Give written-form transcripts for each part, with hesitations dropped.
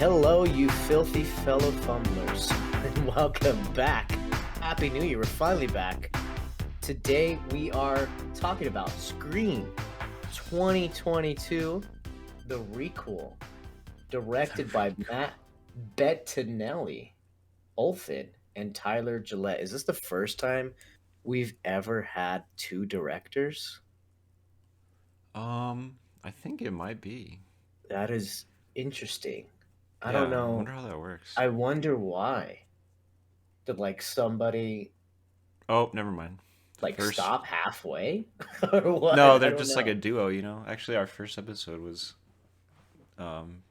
Hello, you filthy fellow fumblers, and welcome back. Happy New Year, we're finally back. Today we are talking about Scream 2022, the requel, directed by Matt Bettinelli, Olfin, and Tyler Gillette. Is this the first time we've ever had two directors? I think it might be. That is interesting. I Yeah, don't I know. wonder how that works. I wonder why. Did somebody Oh, never mind. The first. stop halfway or what? No, I they're don't just like a know. duo, you know. Actually, our first episode was um,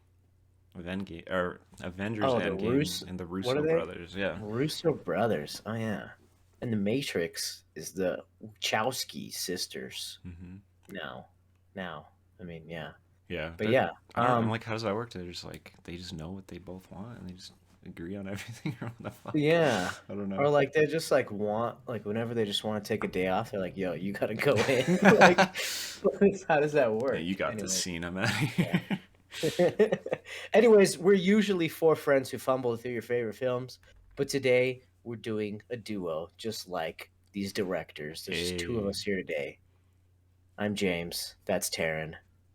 Avengers Oh, the Endgame, and the what are Russo they? brothers. Yeah. Russo brothers. Oh yeah. And the Matrix is the Wachowski sisters. hmm Now, now. I mean, yeah. Yeah. But yeah. I don't know. I'm like, how does that work? They just know what they both want, and they just agree on everything, or what the fuck? Yeah. I don't know. Or they just want whenever they just want to take a day off, they're like, "Yo, you gotta go in." How does that Yeah, work? you got this Anyway. scene. I'm out of Yeah. here. Anyways, we're usually four friends who fumble through your favorite films, but today we're doing a duo, just like these directors. There's just two of Hey. us here today. I'm James. That's Taryn.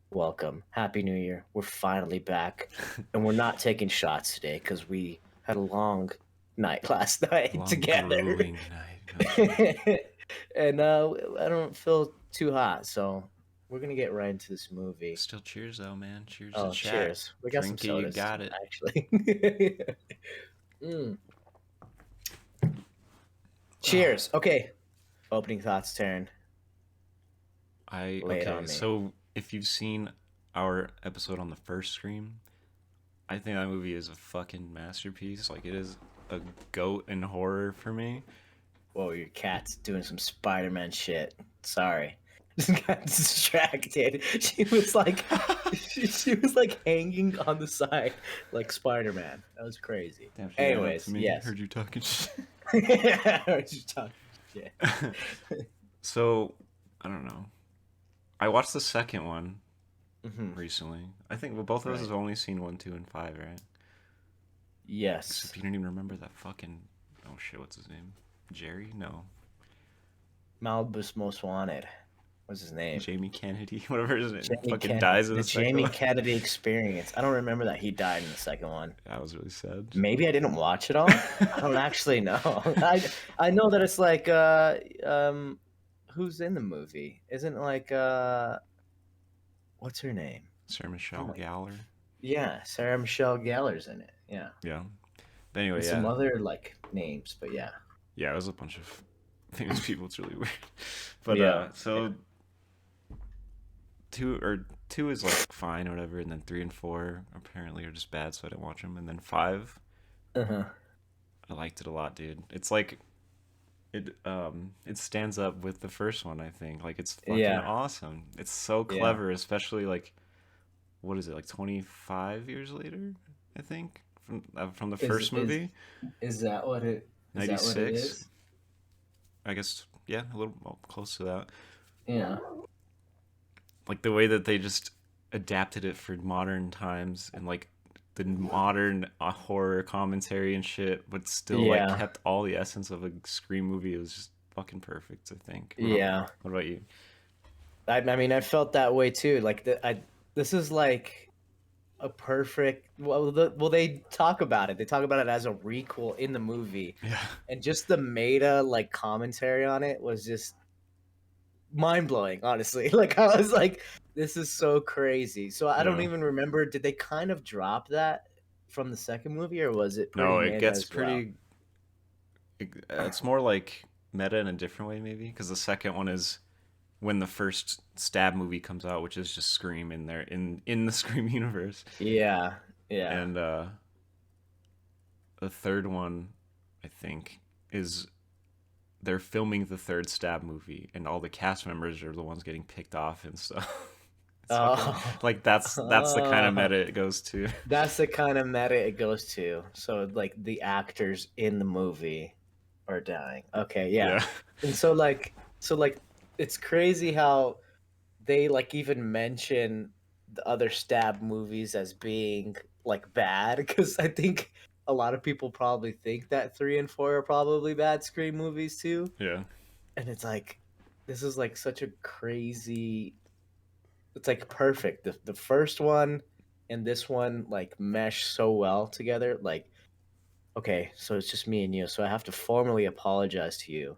Welcome. Happy New Year. We're finally back, and we're not taking shots today because we had a long night last night Long, together. grueling night. And I don't feel too hot, so we're gonna get right into this movie. Still cheers though, man. Cheers to Oh, chat. cheers. We got some Crinky, you sodas, got it. actually. Mm. Oh, Cheers. Okay. Opening thoughts, Taryn. Lay it on me. So if you've seen our episode on the first Scream, I think that movie is a fucking masterpiece. Like, it is a goat in horror for me. Whoa, your cat's doing some Spider-Man shit. Sorry. Just got distracted. She was she was hanging on the side like Spider-Man. That was crazy. Damn, she ran up Anyways, to me. yes. Heard you talking shit. I heard you talking shit. So, I don't know. I watched the second one Mhm. recently. I think both of us Right. have only seen 1, 2, and 5, right? Yes. Except you don't even remember that fucking... Oh shit, what's his name? Jerry? No. Malibu's Most Wanted. What's his name? Jamie Kennedy, whatever his name. Jamie Fucking Kennedy. dies in The the second Jamie one. Kennedy Experience. I don't remember that he died in the second one. That was really sad. Maybe I didn't watch it all. I don't actually know. I know that it's who's in the movie? Isn't what's her name? Sarah Michelle my- Gellar. Yeah, Sarah Michelle Gellar's in it. Yeah. Yeah. But anyway, And yeah. some other names, but yeah. Yeah, it was a bunch of famous people. It's really weird. But Yeah. so two is fine or whatever, and then 3 and 4 apparently are just bad, so I didn't watch them. And then 5, Uh-huh. I liked it a lot, dude. It's like it stands up with the first one, I think. Like, it's fucking Yeah. awesome. It's so Yeah. clever, especially what is it, 25 years later, I think, from the first movie. Is that what it is? 96. I guess, yeah, a little close to that. Yeah. Like, the way that they just adapted it for modern times, and the modern horror commentary and shit, but still Yeah. kept all the essence of a Scream movie. It was just fucking perfect, I think. Yeah. What about you? I mean, I felt that way too. This is a perfect. Well, they talk about it. They talk about it as a requel in the movie, Yeah. and just the meta commentary on it was just mind blowing. Honestly, I was like, this is so crazy. So I don't Yeah. even remember. Did they kind of drop that from the second movie, or was it pretty No, it meta gets as well? pretty. It's more like meta in a different way, maybe, because the second one is when the first stab movie comes out, which is just Scream in there in the Scream universe. Yeah. Yeah. And the third one, I think, is they're filming the third stab movie, and all the cast members are the ones getting picked off and stuff. That's the kind of meta it goes to. That's the kind of meta it goes to. So the actors in the movie are dying. Okay, yeah. And so it's crazy how they even mention the other stab movies as being like bad because I think a lot of people probably think that 3 and 4 are probably bad Scream movies too. Yeah. And it's like this is like such a crazy. It's like perfect. The first one and this one like mesh so well together. Like okay, so it's just me and you. So I have to formally apologize to you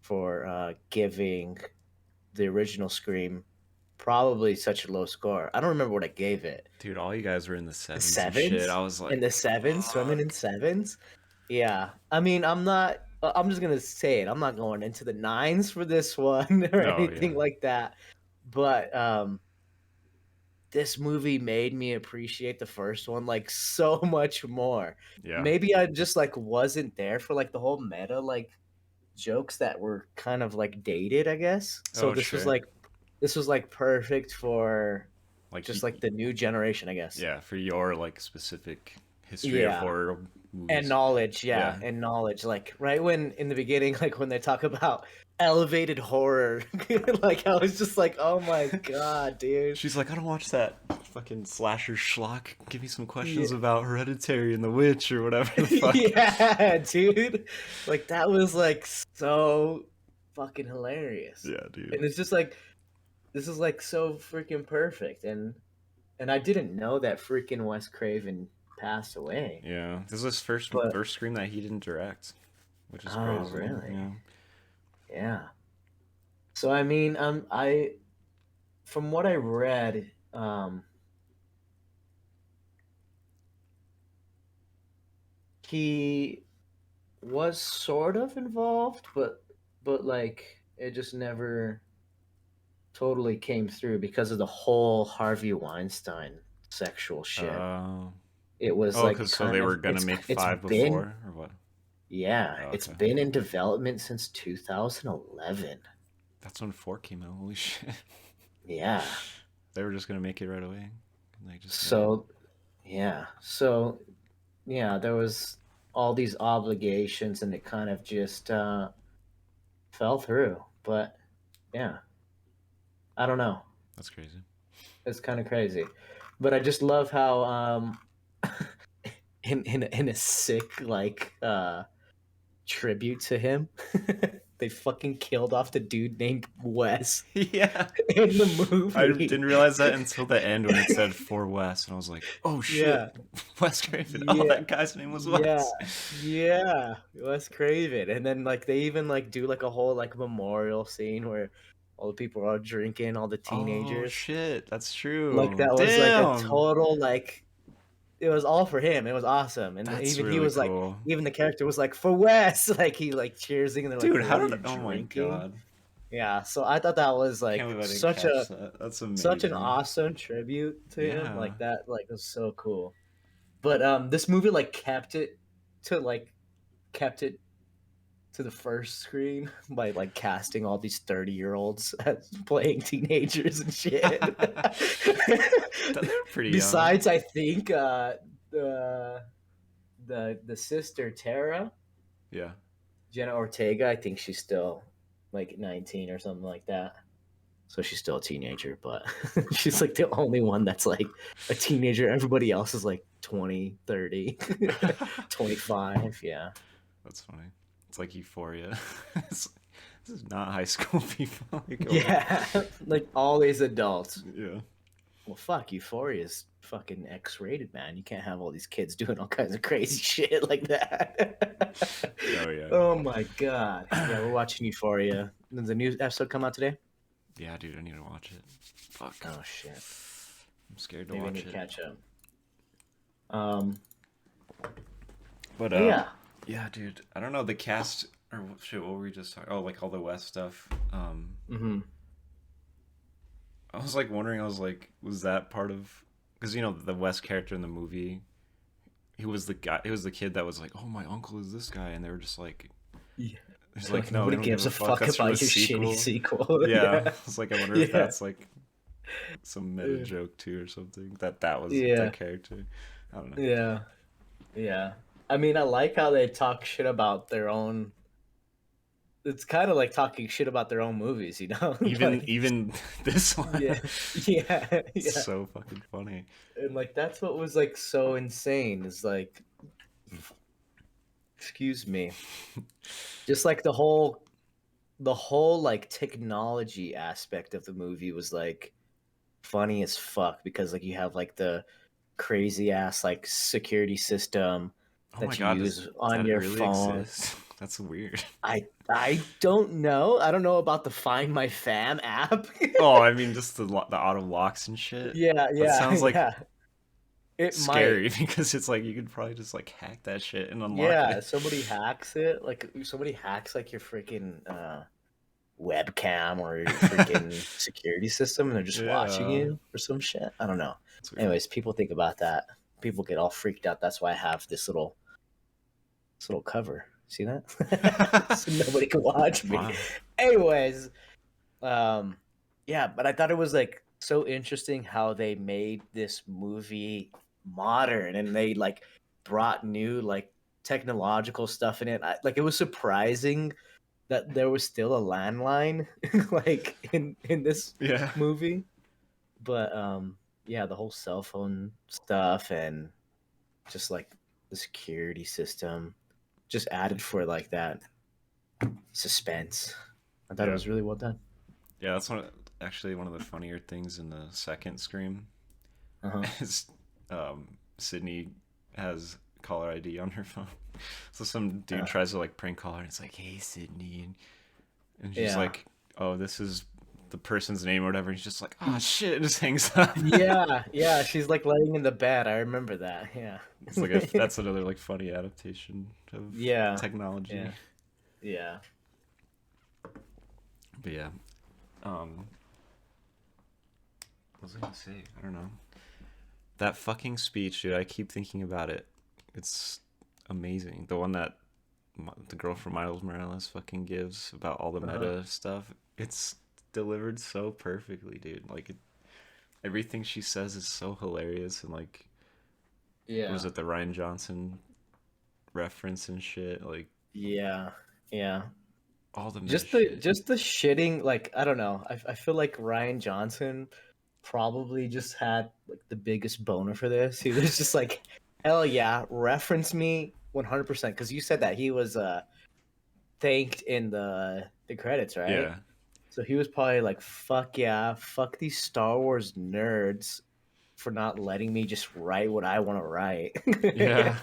for giving the original Scream probably such a low score. I don't remember what I gave it. Dude, all you guys were in the The sevens and shit. I sevens? was In like, the sevens? Swimming in fuck. sevens? Yeah. I mean, I'm not. I'm just gonna say it. I'm not going into the nines for this one or No, yeah. anything like that. But this movie made me appreciate the first one like so much more. Yeah. Maybe I just like wasn't there for like the whole meta like jokes that were kind of like dated, I guess. So Oh, sure. this was like perfect for Like, just like the new generation, I guess. yeah, for your like specific history of Yeah. horror And movies. knowledge, yeah, Yeah. and knowledge. Like right when in the beginning, like when they talk about elevated horror, like I was just like, oh my god, dude. She's like, I don't watch that fucking slasher schlock. Give me some questions Yeah. about Hereditary and The Witch or whatever the fuck. Yeah, dude. Like that was like so fucking hilarious. Yeah, dude. And it's just like this is like so freaking perfect. And I didn't know that freaking Wes Craven passed away. Yeah, this is his first But first Scream that he didn't direct, which is oh, crazy. really? Yeah. Yeah. So I mean, I from what I read, he was sort of involved, but like it just never totally came through because of the whole Harvey Weinstein sexual shit. Uh, It was oh, like because so they kind of were gonna make it's five been before or what? yeah, Oh, it's okay. been in development since 2011. That's when four came out. Holy shit! Yeah. They were just gonna make it right away, and they just didn't. So yeah. So yeah, there was all these obligations and it kind of just fell through. But yeah, I don't know. That's crazy. It's kind of crazy. But I just love how in a sick like tribute to him, they fucking killed off the dude named Wes Yeah, in the I movie. didn't realize that until the end when it said for Wes, and I was like, oh shit, Yeah. Wes Craven. Oh, Yeah. that guy's name was Yeah. Wes. Yeah. Wes Craven. And then like they even like do like a whole like memorial scene where all the people are drinking, all the Oh teenagers. shit, that's Like true. that was like a Damn, total like it was all for him. It was awesome. And that's even he really was like cool. even the character was like for Wes. Like he like cheersing and they're like, Dude, what how are did? you Oh my drinking? god, Yeah. So I thought that was can't like believe I didn't such catch a that. That's such an amazing. awesome tribute to him. Yeah. Like that like was so cool. But this movie like kept it to the first screen by like casting all these 30-year-olds as playing teenagers and shit. They're pretty young. Besides, I think the the sister Tara, Yeah. Jenna Ortega, I think she's still like 19 or something like that. So she's still a teenager, but she's like the only one that's like a teenager. Everybody else is like 20, 30, 25. Yeah. That's funny. It's like Euphoria. It's- this is not high school people. Like, oh, Yeah. Like all these adults. yeah. Well, fuck, Euphoria is fucking X-rated, man. You can't have all these kids doing all kinds of crazy shit like that. Oh yeah. Oh my god. Yeah, we're watching Euphoria. Did the new episode come out today? Yeah, dude, I need to watch it. Fuck. Oh shit. I'm scared to Maybe I watch need to it. catch up. Um, But but yeah. yeah, dude. I don't know the cast or shit. What were we just talking? Oh, like all the West stuff. Mm-hmm. I was like wondering. I was like, was that part of? Because you know the West character in the movie, he was the guy. He was the kid that was like, "Oh, my uncle is this guy," and they were just like, Yeah. "He's Like like, no, we nobody don't gives give a a fuck." fuck That's from about the your shitty sequel. sequel. Yeah, Yeah. I was like, I wonder if Yeah. that's like some meta Yeah. joke too or something. That was Yeah. that character. I don't know. Yeah. Yeah. I mean, I like how they talk shit about their own it's kind of like talking shit about their own movies, you know? Even Like, even this yeah, one, yeah, it's yeah. so fucking funny. And like that's what was like so insane is like, excuse me, just like the whole like technology aspect of the movie was like funny as fuck because like you have like the crazy ass like security system Oh my that you god, does use on that your really phone. exist? That's weird. I don't know. I don't know about the Find My Fam app. Oh, I mean, just the auto locks and shit. Yeah, That yeah, sounds like yeah. It might. scary because it's like you could probably just like hack that shit and unlock Yeah, it. somebody hacks it. Like somebody hacks like your freaking webcam or your freaking security system and they're just watching Yeah, you or some shit. I don't know. that's weird. Anyways, people think about that. People get all freaked out. That's why I have this little cover. See that? So nobody can watch me. Wow. Anyways, um yeah, but I thought it was like so interesting how they made this movie modern and they like brought new like technological stuff in it. Like it was surprising that there was still a landline like in this Yeah. movie. But yeah, the whole cell phone stuff and just like the security system just added for like that suspense. I thought it Yeah. was really well done. Yeah, that's actually one of the funnier things in the second Scream Uh-huh. is Sydney has caller ID on her phone. So some dude Uh, tries to like prank call her and it's like, "Hey Sydney." And she's yeah. like, "Oh, this is the person's name or whatever." And he's just like, "Oh shit," and just hangs up. Yeah, yeah, she's like laying in the bed. I remember that. Yeah. It's like if that's another like funny adaptation of Yeah. technology. Yeah. Yeah. But yeah, um, what was I gonna say? I don't know. That fucking speech, dude. I keep thinking about it. It's amazing. The one that the girl from Miles Morales fucking gives about all the Uh-huh. meta stuff. It's delivered so perfectly, dude. Like everything she says is so hilarious and like, was Yeah. it the Ryan Johnson reference and shit? Like Yeah. Yeah. all the meta Just the shit. just the shitting, like I don't know. I feel like Ryan Johnson probably just had like the biggest boner for this. He was just like, hell yeah, reference me 100% because you said that he was thanked in the credits, right? Yeah, So he was probably like, fuck yeah, fuck these Star Wars nerds for not letting me just write what I want to write. yeah,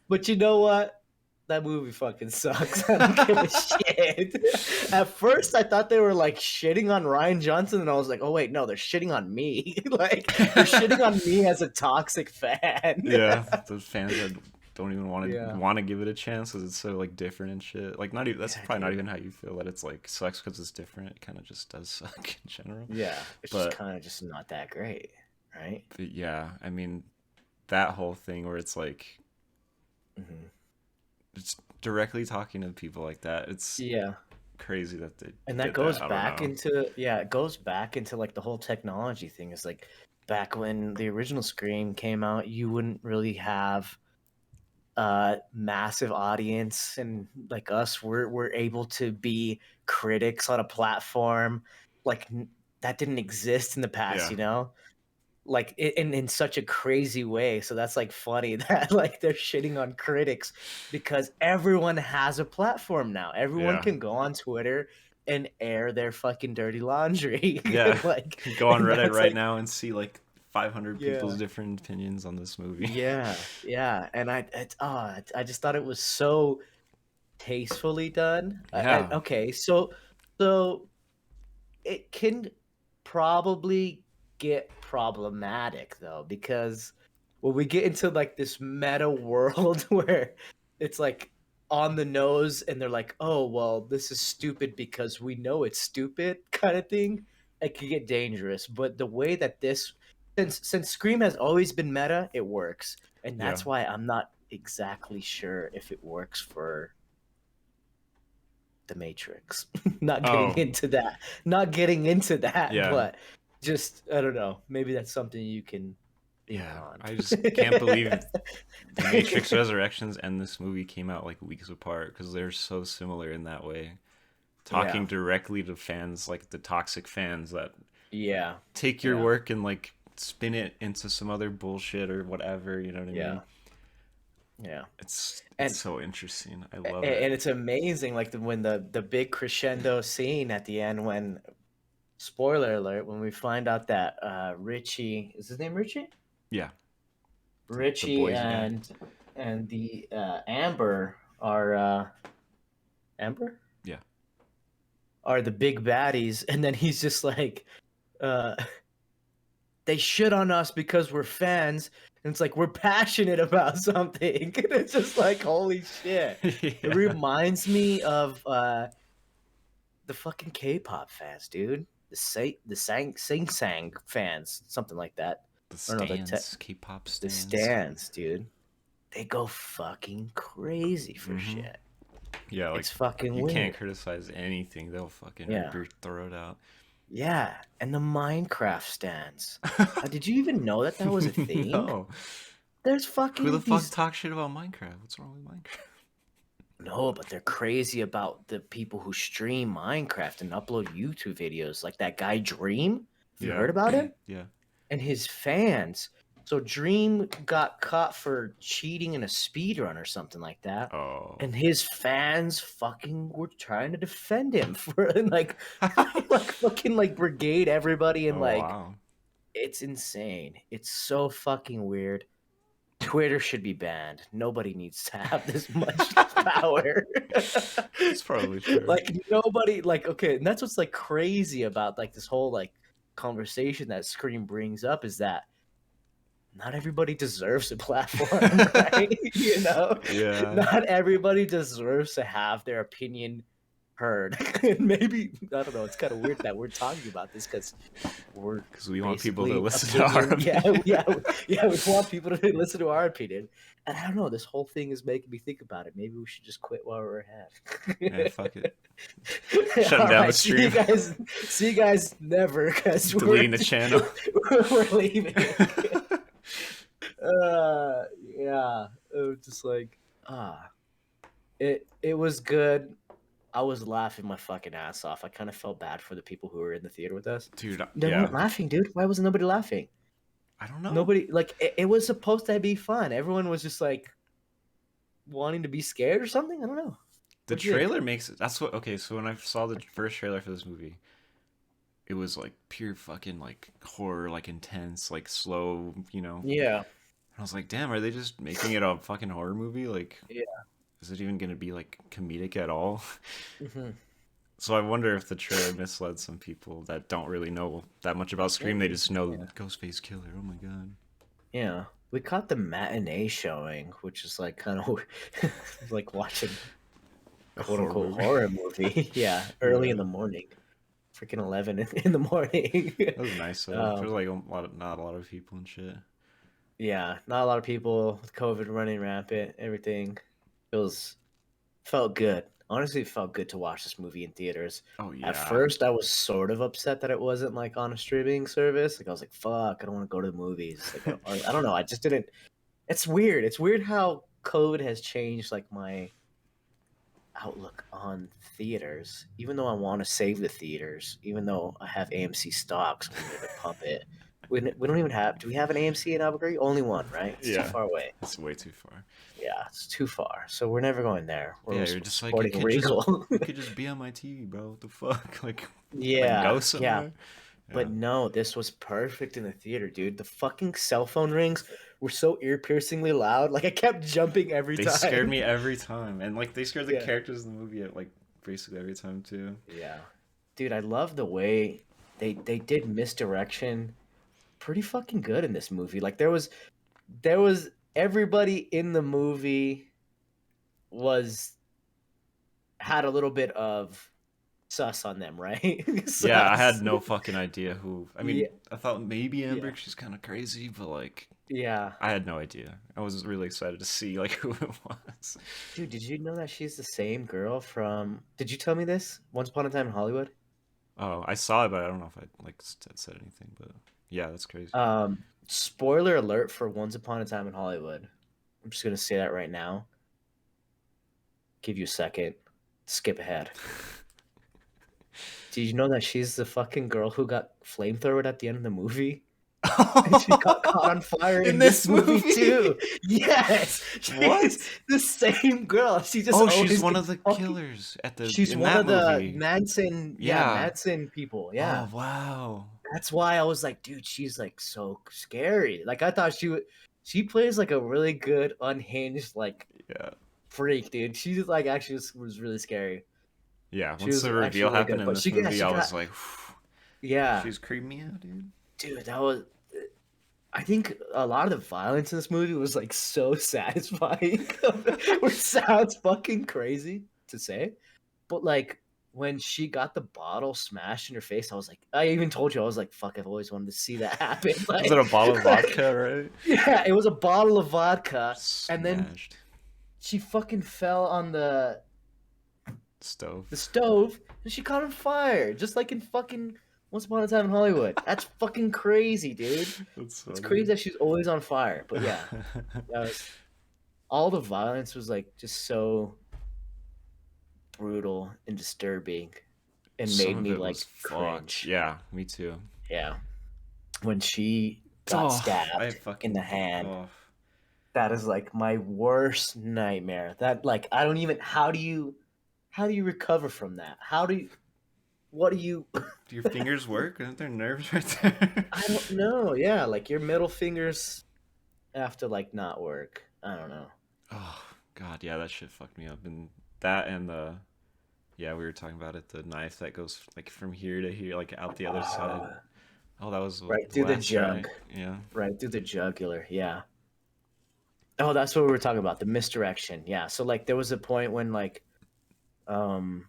But you know what? That movie fucking sucks. I don't give a shit. At first, I thought they were like shitting on Ryan Johnson, and I was like, oh, wait, no, they're shitting on me. Like, they're shitting on me as a toxic fan. yeah. The fans that don't even Yeah. want to give it a chance because it's so like different and shit. Like not even that's Yeah, probably not dude. even how you feel that it's like sucks because it's different. It kind of just does suck in general. Yeah. It's just But kind of just not that great, right? yeah, I mean that whole thing where it's like Hmm. it's directly talking to people like that. It's Yeah. crazy that they And that did goes that. I don't back know. into, yeah, it goes back into like the whole technology thing. Is like back when the original Scream came out, you wouldn't really have massive audience and like us we're able to be critics on a platform like that didn't exist in the past, Yeah, you know, like in such a crazy way. So that's like funny that like they're shitting on critics because everyone has a platform now. Everyone yeah, can go on Twitter and air their fucking dirty laundry. yeah. Like, Go on and Reddit that's right like, now and see like 500 people's yeah. different opinions on this movie. Yeah, yeah, and I just thought it was so tastefully done. And Yeah, okay, so it can probably get problematic though because when we get into like this meta world where it's like on the nose and they're like, "Oh, well, this is stupid because we know it's stupid," kind of thing, it can get dangerous. But the way that this since Scream has always been meta, it works. And yeah. that's why I'm not exactly sure if it works for the Matrix. Not getting Oh, into that. Not getting into that, yeah. but just I don't know. Maybe that's something you can think Yeah, on. I just can't believe The Matrix Resurrections and this movie came out like weeks apart because they're so similar in that way. talking directly to fans, like the toxic fans that yeah, take your yeah, work and like spin it into some other bullshit or whatever. You know what I yeah, mean? yeah. It's And so interesting. I love it. and it's amazing, like when the big crescendo scene at the end, when spoiler alert, when we find out that Richie, is his name Richie? Yeah, the Richie boys guy. and the Amber are Amber Yeah. are the big baddies, and then he's just like, uh, they shit on us because we're fans, and it's like we're passionate about something. And it's just like, holy shit! It Yeah. reminds me of the fucking K-pop fans, dude. The Sing Sang fans, something like that. The I don't know stands, K-pop the stands. stands, dude. They go fucking crazy for Mm-hmm. shit. Yeah, like It's fucking you can't weird. criticize anything; they'll fucking rip Yeah. your throat out. Yeah. And the Minecraft stands. Did you even know that that was a thing? No, There's who the fucking fuck these. talks shit about Minecraft? What's wrong with Minecraft? No, but they're crazy about the people who stream Minecraft and upload YouTube videos, like that guy Dream. Have you Yeah, heard about him? yeah. And his fans. So Dream got caught for cheating in a speed run or something like that. Oh. And his fans fucking were trying to defend him for like like fucking like brigade everybody, and Oh like wow. it's insane. It's so fucking weird. Twitter should be banned. Nobody needs to have this much power. That's probably true. Like nobody, like, okay, and that's what's like crazy about like this whole like conversation that Scream brings up, is that not everybody deserves a platform, right? You know, Yeah. not everybody deserves to have their opinion heard. And maybe, I don't know, it's kind of weird that we're talking about this because we're Because we want people to basically listen to our opinion. Yeah, opinion. yeah, yeah. We want people to listen to our opinion. And I don't know, this whole thing is making me think about it. Maybe we should just quit while we're Yeah, ahead. fuck it. Shutting All down the right, stream. see you guys never, because Deleting the channel. we're leaving. Yeah, it was just like, ah, it was good. I was laughing my fucking ass off. I kind of felt bad for the people who were in the theater with us. Dude, They yeah. weren't laughing, dude. Why wasn't nobody laughing? I don't know. Nobody, like, it was supposed to be fun. Everyone was just like wanting to be scared or something. I don't know. The What'd you think? trailer makes it. That's what. Okay, so when I saw the first trailer for this movie, it was like pure fucking like horror, like intense, like slow, you know. And Yeah, I was like, damn, are they just making it a fucking horror movie? Like, yeah. is it even gonna be like comedic at all? Hmm. So I wonder if the trailer misled some people that don't really know that much about Scream. They Maybe. just know Yeah. Ghostface Killer. Oh my god. Yeah. We caught the matinee showing, which is like kind of like watching A quote horror unquote movie. horror movie. Yeah, early in Yeah. the morning, freaking 11 in the morning. That was nice though. There's um, like not a lot of people and shit. yeah, not a lot of people. COVID running rampant. Everything feels felt good. Honestly, it felt good to watch this movie in theaters. Oh At yeah. first, I was sort of upset that it wasn't like on a streaming service. Like I was like, "Fuck, I don't want to go to the movies." Like I don't know. I just didn't. It's weird. It's weird how COVID has changed like my outlook on theaters. Even though I want to save the theaters, even though I have AMC stocks, we need to pump it. We don't even have. Do we have an AMC in Albuquerque? Only one, right? It's too Yeah. far away. That's way too far. Yeah, it's too far. So we're never going there. Yeah, We're you're just like supporting Regal. it could just be on my TV, bro. What the fuck? Like go Yeah, yeah. somewhere. But Yeah. no, this was perfect in the theater, dude. The fucking cell phone rings were so ear piercingly loud. Like I kept jumping every They scared time. me every time, and like they scared the Yeah. characters in the movie at like basically every time too. Yeah. Dude, I love the way they did misdirection pretty fucking good in this movie. Like there was everybody in the movie was had a little bit of sus on them, right? Yeah, I had Sus. no fucking idea who. I mean, Yeah, I thought maybe yeah, Amber, she's kind of crazy, but like yeah. I had no idea. I was really excited to see like who it was. Dude, did you know that she's the same girl from? Did you tell me this? Once Upon a Time in Hollywood. Oh, I saw it, but I don't know if I like said anything. But yeah, that's crazy. Spoiler alert for Once Upon a Time in Hollywood. I'm just gonna say that right now. Give you a second. Skip ahead. Did you know that she's the fucking girl who got flamethrowered at the end of the movie? And she got caught on fire In in this this movie movie? too. Yes, she's What? the same girl. She just Oh, she's always one gets of the fucking. killers at the She's in one that of the movie. Manson, yeah, Yeah. Manson people. Yeah, Oh, wow. that's why I was like, dude, she's like so scary. Like I thought she would. She plays like a really good unhinged like Yeah. freak, dude. She like actually was really scary. Yeah, She once was the actually reveal really happened good. in But this she yeah movie, she I got was like, yeah, she's creeping me out, dude. dude. That was. I think a lot of the violence in this movie was like so satisfying. Which sounds fucking crazy to say, but like when she got the bottle smashed in her face, I was like, I even told you, I was like, fuck, I've always wanted to see that happen. Was it Like, a bottle of vodka, right? yeah, it was a bottle of vodka, and then Smashed. she fucking fell on the Stove. stove, and she caught on fire, just like in fucking Once Upon a Time in Hollywood. That's fucking crazy, dude. That's It's funny. crazy that she's always on fire. But yeah, that was all the violence was like just so brutal and disturbing and Some made of me it like was fucked. cringe. Yeah, me too. Yeah. When she got Oh, I stabbed in fucking. the hand, Oh. that is like my worst nightmare. That like I don't even how do you recover from that? How do you what do you Do your fingers work? Aren't there nerves right there? I don't know. Yeah, like your middle fingers have to like not work. I don't know. Oh, God, yeah, that shit fucked me up. And that and the. Yeah, we were talking about it. The knife that goes like from here to here, like out the other side. Uh, Oh, that was right the through the last jug. try. Yeah. Right through the jugular. Yeah. Oh, that's what we were talking about, the misdirection. Yeah. So like there was a point when like um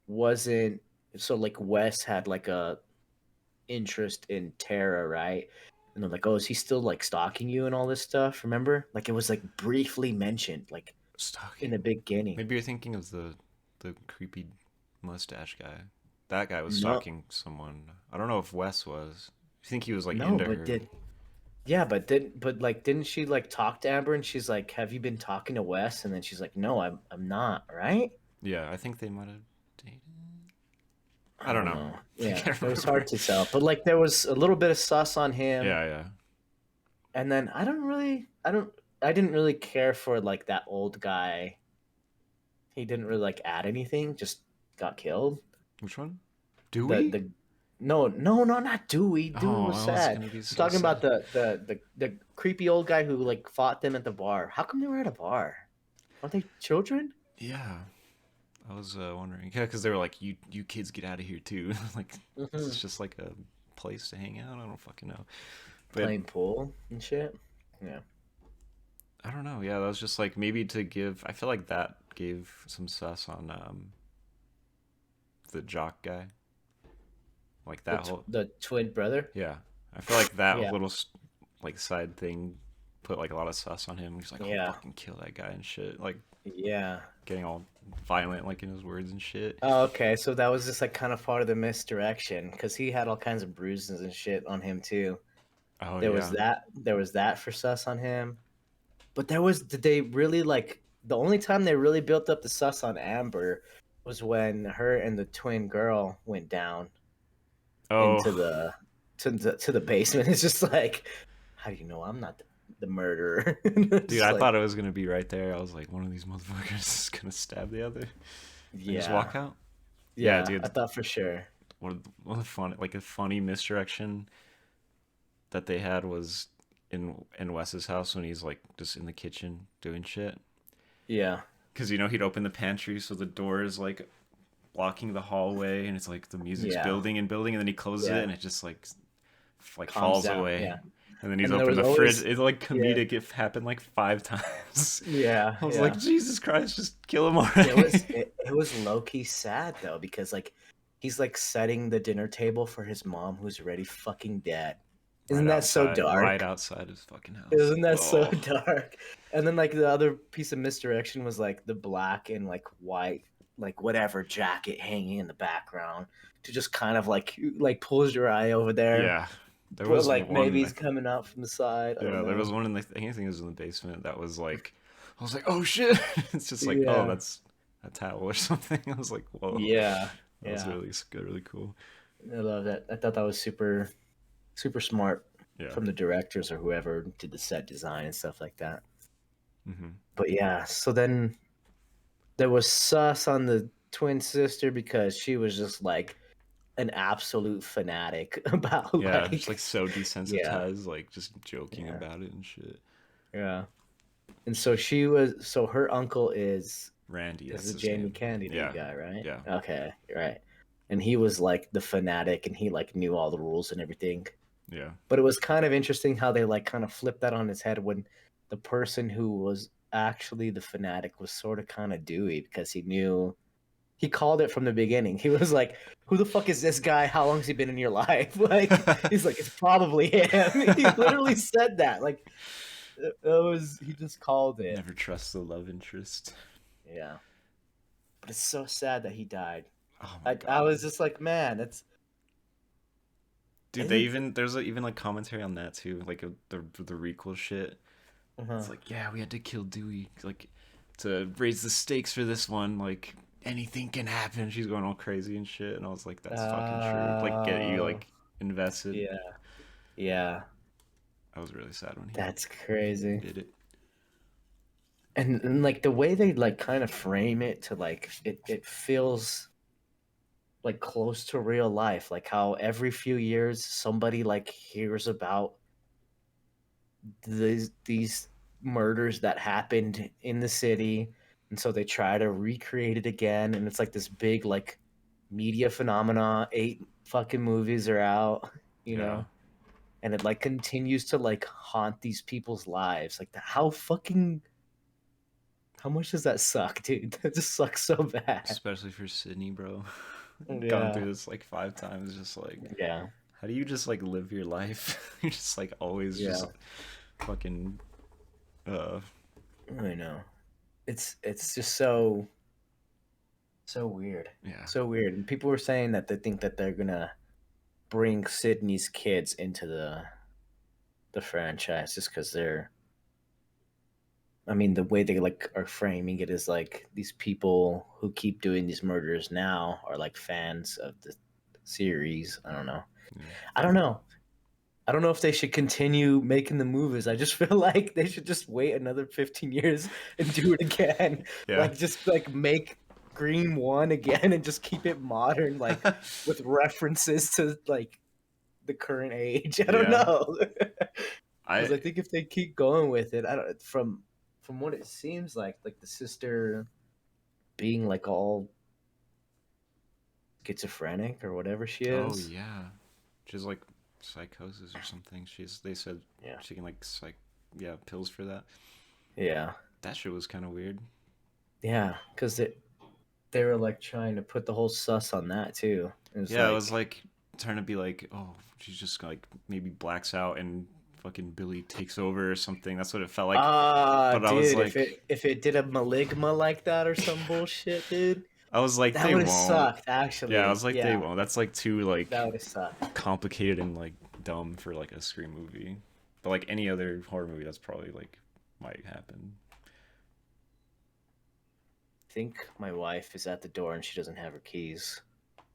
wasn't so like Wes had like a interest in Tara, right? And they're like, "Oh, is he still like stalking you and all this stuff?" Remember? Like it was like briefly mentioned, like in Stalking. the beginning. Maybe you're thinking of the creepy mustache guy. That guy was No, stalking someone. I don't know if Wes was. I think he was like no, into but her. did yeah, but like didn't she like talk to Amber and she's like, "Have you been talking to Wes?" And then she's like, "No, I'm not." Right? Yeah, I think they might have dated. I I don't don't know. know. I Yeah, can't it was remember. hard to tell, but like there was a little bit of sus on him, Yeah, yeah. and then I didn't really care for like that old guy. He didn't really like add anything, just got killed. Which one? The Dewey? no, not Dewey. Dewey Oh, was I was sad. gonna be I'm so talking sad. about the creepy old guy who like fought them at the bar. How come they were at a bar? Aren't they children? Yeah, I was wondering. Yeah, because they were like, "You kids get out of here too." Like, this is Hmm. just like a place to hang out. I don't fucking know. But Playing pool and shit. Yeah. I don't know. Yeah, that was just like maybe to give. I feel like that gave some sus on the jock guy. Like that whole. The twin brother. Yeah, I feel like that Yeah. little like side thing put like a lot of sus on him. He's like, "I'll Yeah. fucking kill that guy" and shit. Like Yeah. getting all violent like in his words and shit. Oh, okay. So that was just like kind of part of the misdirection because he had all kinds of bruises and shit on him too. Oh There was yeah. that. There was that for sus on him. But there was. Did they really like? The only time they really built up the sus on Amber was when her and the twin girl went down Oh, into the to the basement. It's just like, how do you know I'm not the murderer? It's dude, just I like, thought it was gonna be right there. I was like, one of these motherfuckers is gonna stab the other and just yeah, walk out. Yeah, yeah. I dude. thought for sure. One of the fun, like a funny misdirection that they had was in Wes's house when he's like just in the kitchen doing shit. Yeah, Because he'd open the pantry so the door is like blocking the hallway and it's like the music's yeah, building and building and then he closes it yeah. and it just like Calms falls down. away. Yeah, And then he's and there opened was the fridge. always It's like yeah, comedic. It happened like 5 times. yeah, I was like, yeah. Jesus Christ, just kill him It was already. it was low key sad though because like he's like setting the dinner table for his mom who's already fucking dead. Isn't that so Right dark? outside his fucking house. Isn't that so Oh, dark? And then like the other piece of misdirection was like the black and like white, like whatever jacket hanging in the background to just kind of like pulls your eye over there. yeah. There But was like maybe one. he's coming out from the side. I don't Yeah, there was know. one in the. I think it was in the basement. That was like, I was like, oh shit! It's just like, oh, Yeah. a towel or something. I was like, whoa, Yeah, that was yeah. really good, really cool. I love that. I thought that was super smart Yeah. from the directors or whoever did the set design and stuff like that. Hmm. But yeah, so then there was sus on the twin sister because she was just like an absolute fanatic about Yeah, just like like so yeah, desensitized, like just joking yeah, about it and shit. yeah. And so she was so her uncle Randy, is that's the his Jamie name. Kennedy Yeah, guy, right? yeah, Okay, right. And he was like the fanatic and he like knew all the rules and everything. yeah, But it was kind of interesting how they like kind of flipped that on his head when the person who was actually the fanatic was sort of kind of Dewey because he called it from the beginning. He was like, "Who the fuck is this guy? How long has he been in your life?" Like he's like, "It's probably him." He literally said that. Like it was he just called it. Never trust the love interest. Yeah. But it's so sad that he died. Oh my I god. was just like, man, Dude, they it's even there's even like commentary on that too, like the requel shit. uh-huh. It's like, yeah, we had to kill Dewey, like, to raise the stakes for this one. Like, anything can happen. She's going all crazy and shit, and I was like, that's fucking true. Like, get you Uh, like invested. yeah, yeah. I was really sad when he That's crazy. did it. And like the way they like kind of frame it to like it feels like close to real life, like how every few years somebody like hears about these murders that happened in the city, and so they try to recreate it again, and it's like this big like media phenomena. 8 fucking movies are out, you Yeah, know, and it like continues to like haunt these people's lives. Like how much does that suck, dude? That just sucks so bad. especially for Sydney, bro. Gone Yeah, through this like 5 times. Just like, yeah, how do you just like live your life? You're just like always just yeah. fucking. Uh, I know. It's just so weird, yeah, so weird. And people were saying that they think that they're gonna bring Sydney's kids into the franchise just because they're. I mean, the way they like are framing it is like these people who keep doing these murders now are like fans of the series. I don't know. yeah, I don't know. I don't know if they should continue making the movies. I just feel like they should just wait another 15 years and do it again. yeah. Like just like make Green 1 again and just keep it modern, like with references to like the current age. I don't Yeah, know. Because I I think if they keep going with it, I don't from what it seems like the sister being like all schizophrenic or whatever she oh is. yeah, she's like psychosis or something. They said Yeah. she can like yeah, pills for that. Yeah. That shit was kind of weird. Yeah. Because they were like trying to put the whole sus on that too. It was Yeah, it was like, like trying to be like, oh, she's just like maybe blacks out and fucking Billy takes over or something. That's what it felt like. But I was dude, like, if it did a maligma like that or some bullshit, dude, I was like, that they would have won't. sucked. Yeah, I Actually, was like, they yeah, won't. That's like too that like would have sucked. complicated and like dumb for like a Scream movie. But like any other horror movie, that's probably like might happen. I think my wife is at the door and she doesn't have her keys.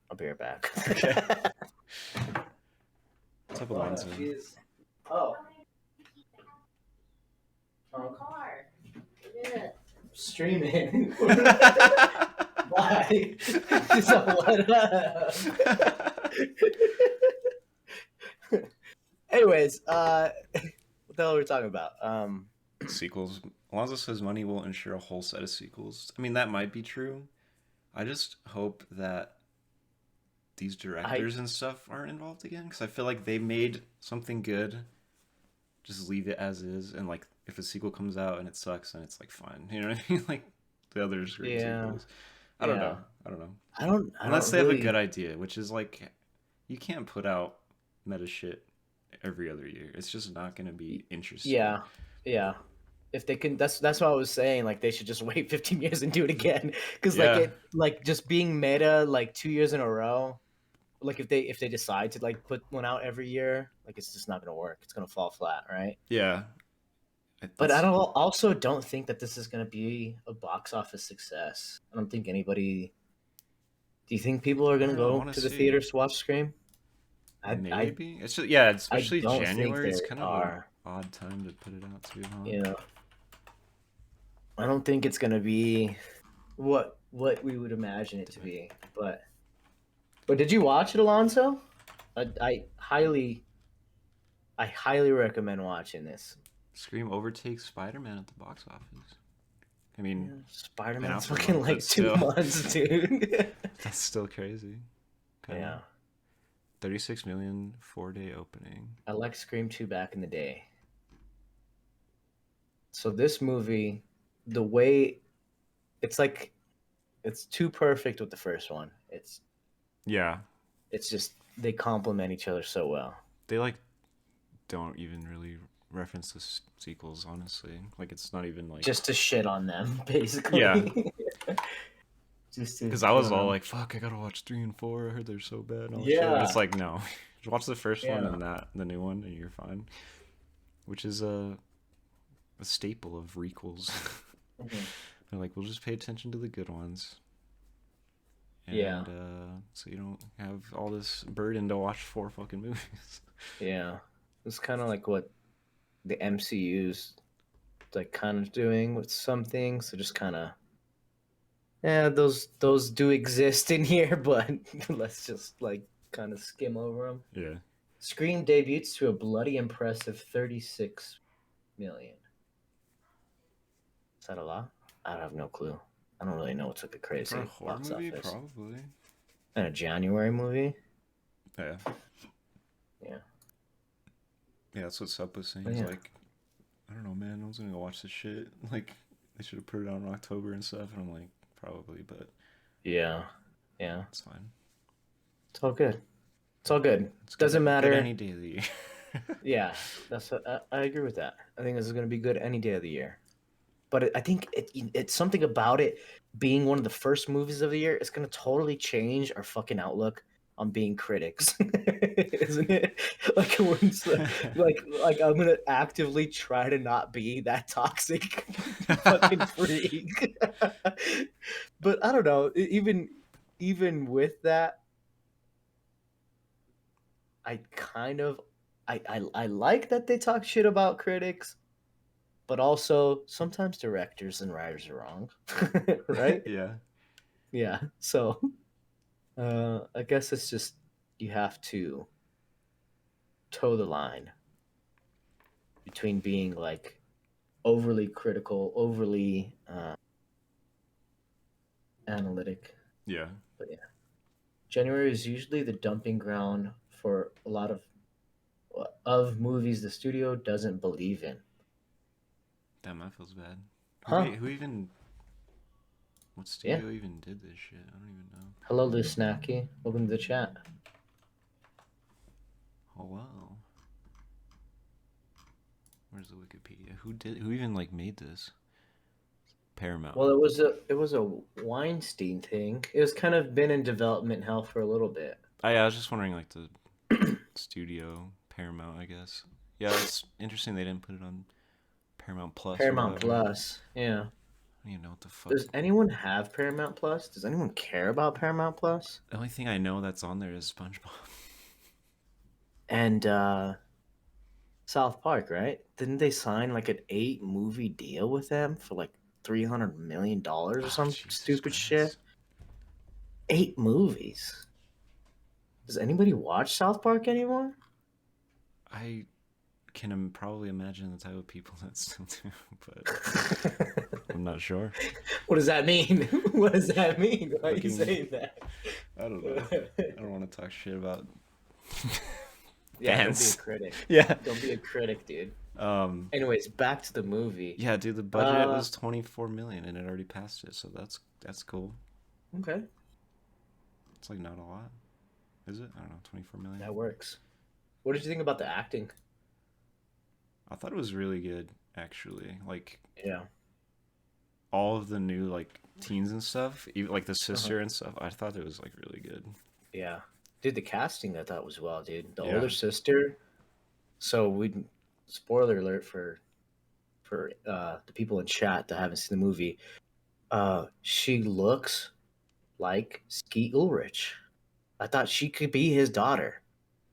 I'll be right back. Okay. What's up, Oh, Alonzo? she is. Oh, car. Yeah. Streaming. Why? So what up? Anyways, what the hell are we talking about? Sequels. Alonzo says money will ensure a whole set of sequels. I mean, that might be true. I just hope that these I directors and stuff aren't involved again because I feel like they made something good. Just leave it as is, and like if a sequel comes out and it sucks, then it's like fine. You know what I mean? Like the other Scream yeah sequels. I don't know. yeah. I don't know. I Unless don't they have a good really. idea, which is like you can't put out meta shit every other year. It's just not gonna be interesting. Yeah, yeah. If they can, that's what I was saying. Like they should just wait 15 years and do it again. Because like Yeah, like just being meta like 2 years in a row. Like if they decide to like put one out every year, like it's just not gonna work. It's gonna fall flat, right? yeah. But I That's also don't think that this is going to be a box office success. I don't think anybody. Do you think people are I going to don't know. I go want to to the see. theaters to watch Scream? I I Maybe it's just yeah. I Especially don't think January. they It's kind of an are. odd time to put it out too, huh? You know, I don't think it's going to be what we would imagine it Did to I? be. But did you watch it, Alonso? I highly recommend watching this. Scream overtakes Spider-Man at the box office. I mean, Yeah, Spider been out Man's for a fucking month, but like two still, months, dude. that's still crazy. Okay, Yeah, 36 million 4-day opening. I liked Scream 2 back in the day. So this movie, the way it's like it's too perfect with the first one. Yeah, It's just they complement each other so well. they like don't even really reference the sequels, honestly. Like it's not even like Just to shit on them, yeah. basically. Just to Because I shit was on all them. like, "Fuck, I gotta watch 3 and 4. I heard they're so bad and all shit." But it's Yeah, like, no, just watch the first one yeah. and the new one, and you're fine. Which is a staple of requels. Mhm. They're like, we'll just pay attention to the good ones, Yeah, and so you don't have all this burden to watch 4 fucking movies. yeah. It's kind of like what the MCU's like kind of doing with some things. So just kind of yeah, those do exist in here, but let's just like kind of skim over them. Yeah, Scream debuts to a bloody impressive 36 million. Is that a lot? I have no clue. I don't really know what's like a for a crazy horror box movie, office. probably. And a January movie? Yeah, Yeah. yeah. That's what Sup was saying. But He's yeah. like, I don't know, man. I was gonna go watch this shit. Like, they should have put it out in October and stuff. And I'm like, probably, but Yeah. Yeah. it's fine. It's all good. It's all good. It's Doesn't good matter. any day of the year. Yeah. I agree with that. I think this is going to be good any day of the year. But I think it's something about it being one of the first movies of the year. It's gonna totally change our fucking outlook on being critics, isn't it? Like when like I'm gonna actively try to not be that toxic fucking freak. But I don't know. Even with that, I kind of I like that they talk shit about critics, but also sometimes directors and writers are wrong, right? Yeah. Yeah. So I guess it's just you have to toe the line between being like overly critical, overly analytic. Yeah. But yeah, January is usually the dumping ground for a lot of movies the studio doesn't believe in. Damn, that feels bad. Huh? Who even what Yeah. studio even did this shit? I don't even know. Hello, Lou Snacky. Welcome to the chat. Oh wow. Where's the Wikipedia? Who even like made this? Paramount. Well, it was a Weinstein thing. It was kind of been in development hell for a little bit. I was just wondering like the studio Paramount, I guess. Yeah, it's interesting they didn't put it on Paramount Plus or Paramount whatever. Plus. Yeah. I don't even know what the fuck. Does anyone have Paramount Plus? Does anyone care about Paramount Plus? The only thing I know that's on there is SpongeBob. And South Park, right? Didn't they sign like an 8 movie deal with them for like $300 million or Oh some Jesus stupid shit? Christ. 8 movies. Does anybody watch South Park anymore? I can probably imagine the type of people that still do, but I'm not sure. What does that mean? What does that mean? Why are you Fucking, saying that? I don't know. I don't want to talk shit about Yeah, don't be a fans. critic. Yeah. Don't be a critic, dude. Um. Anyways, back to the movie. Yeah, dude. The budget was 24 million, and it already passed it, so that's cool. Okay, It's like not a lot, is it? I don't know. 24 million. that works. What did you think about the acting? I thought it was really good, actually. Like Yeah. all of the new like teens and stuff, even like the Uh-huh. sister and stuff. I thought it was like really good. Yeah. Dude, the casting I thought was well, dude. The Yeah. older sister. So we spoiler alert for the people in chat that haven't seen the movie, she looks like Skeet Ulrich. I thought she could be his daughter.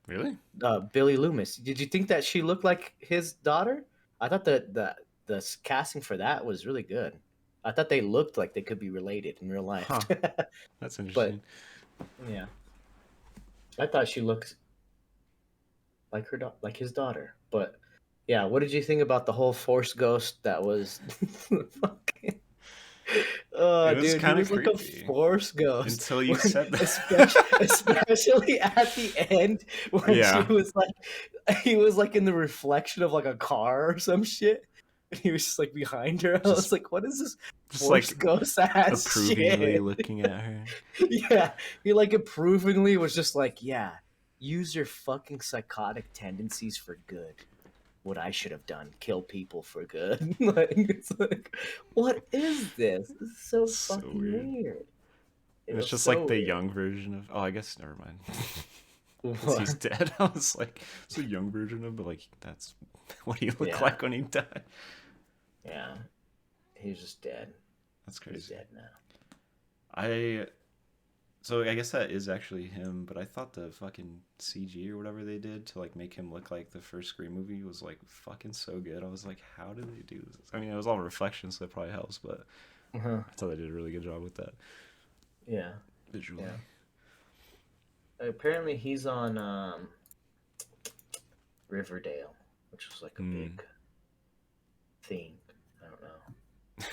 Really? Billy Loomis. Did you think that she looked like his daughter? I thought the casting for that was really good. I thought they looked like they could be related in real life. Huh. That's But interesting. yeah, I thought she looked like like his daughter. But yeah, what did you think about the whole Force Ghost that was fucking It oh, was dude, he kind of was like a creepy force ghost. until you When, said that. especially at the end when Yeah. he was like in the reflection of like a car or some shit. And he was just like behind her. I Just was like, what is this just force like ghost ass approvingly shit? looking at her. Yeah. He like approvingly was just like, yeah, use your fucking psychotic tendencies for good. What I should have done, kill people for good. Like it's like, what is this? This is so So fucking weird. weird. It And it's was just like so the weird. young version of. Oh, I guess never mind. Because he's What? dead. I was like, it's a young version of, but like that's what he looked Yeah, like when he died. yeah. He's just dead. That's He's crazy. dead now. I So I guess that is actually him, but I thought the fucking CG or whatever they did to like make him look like the first Scream movie was like fucking so good. I was like, how did they do this? I mean, it was all reflections, so that probably helps, but Uh-huh. I thought they did a really good job with that Yeah, visually. yeah. Apparently, he's on Riverdale, which was like a Mm. big thing. I don't know. I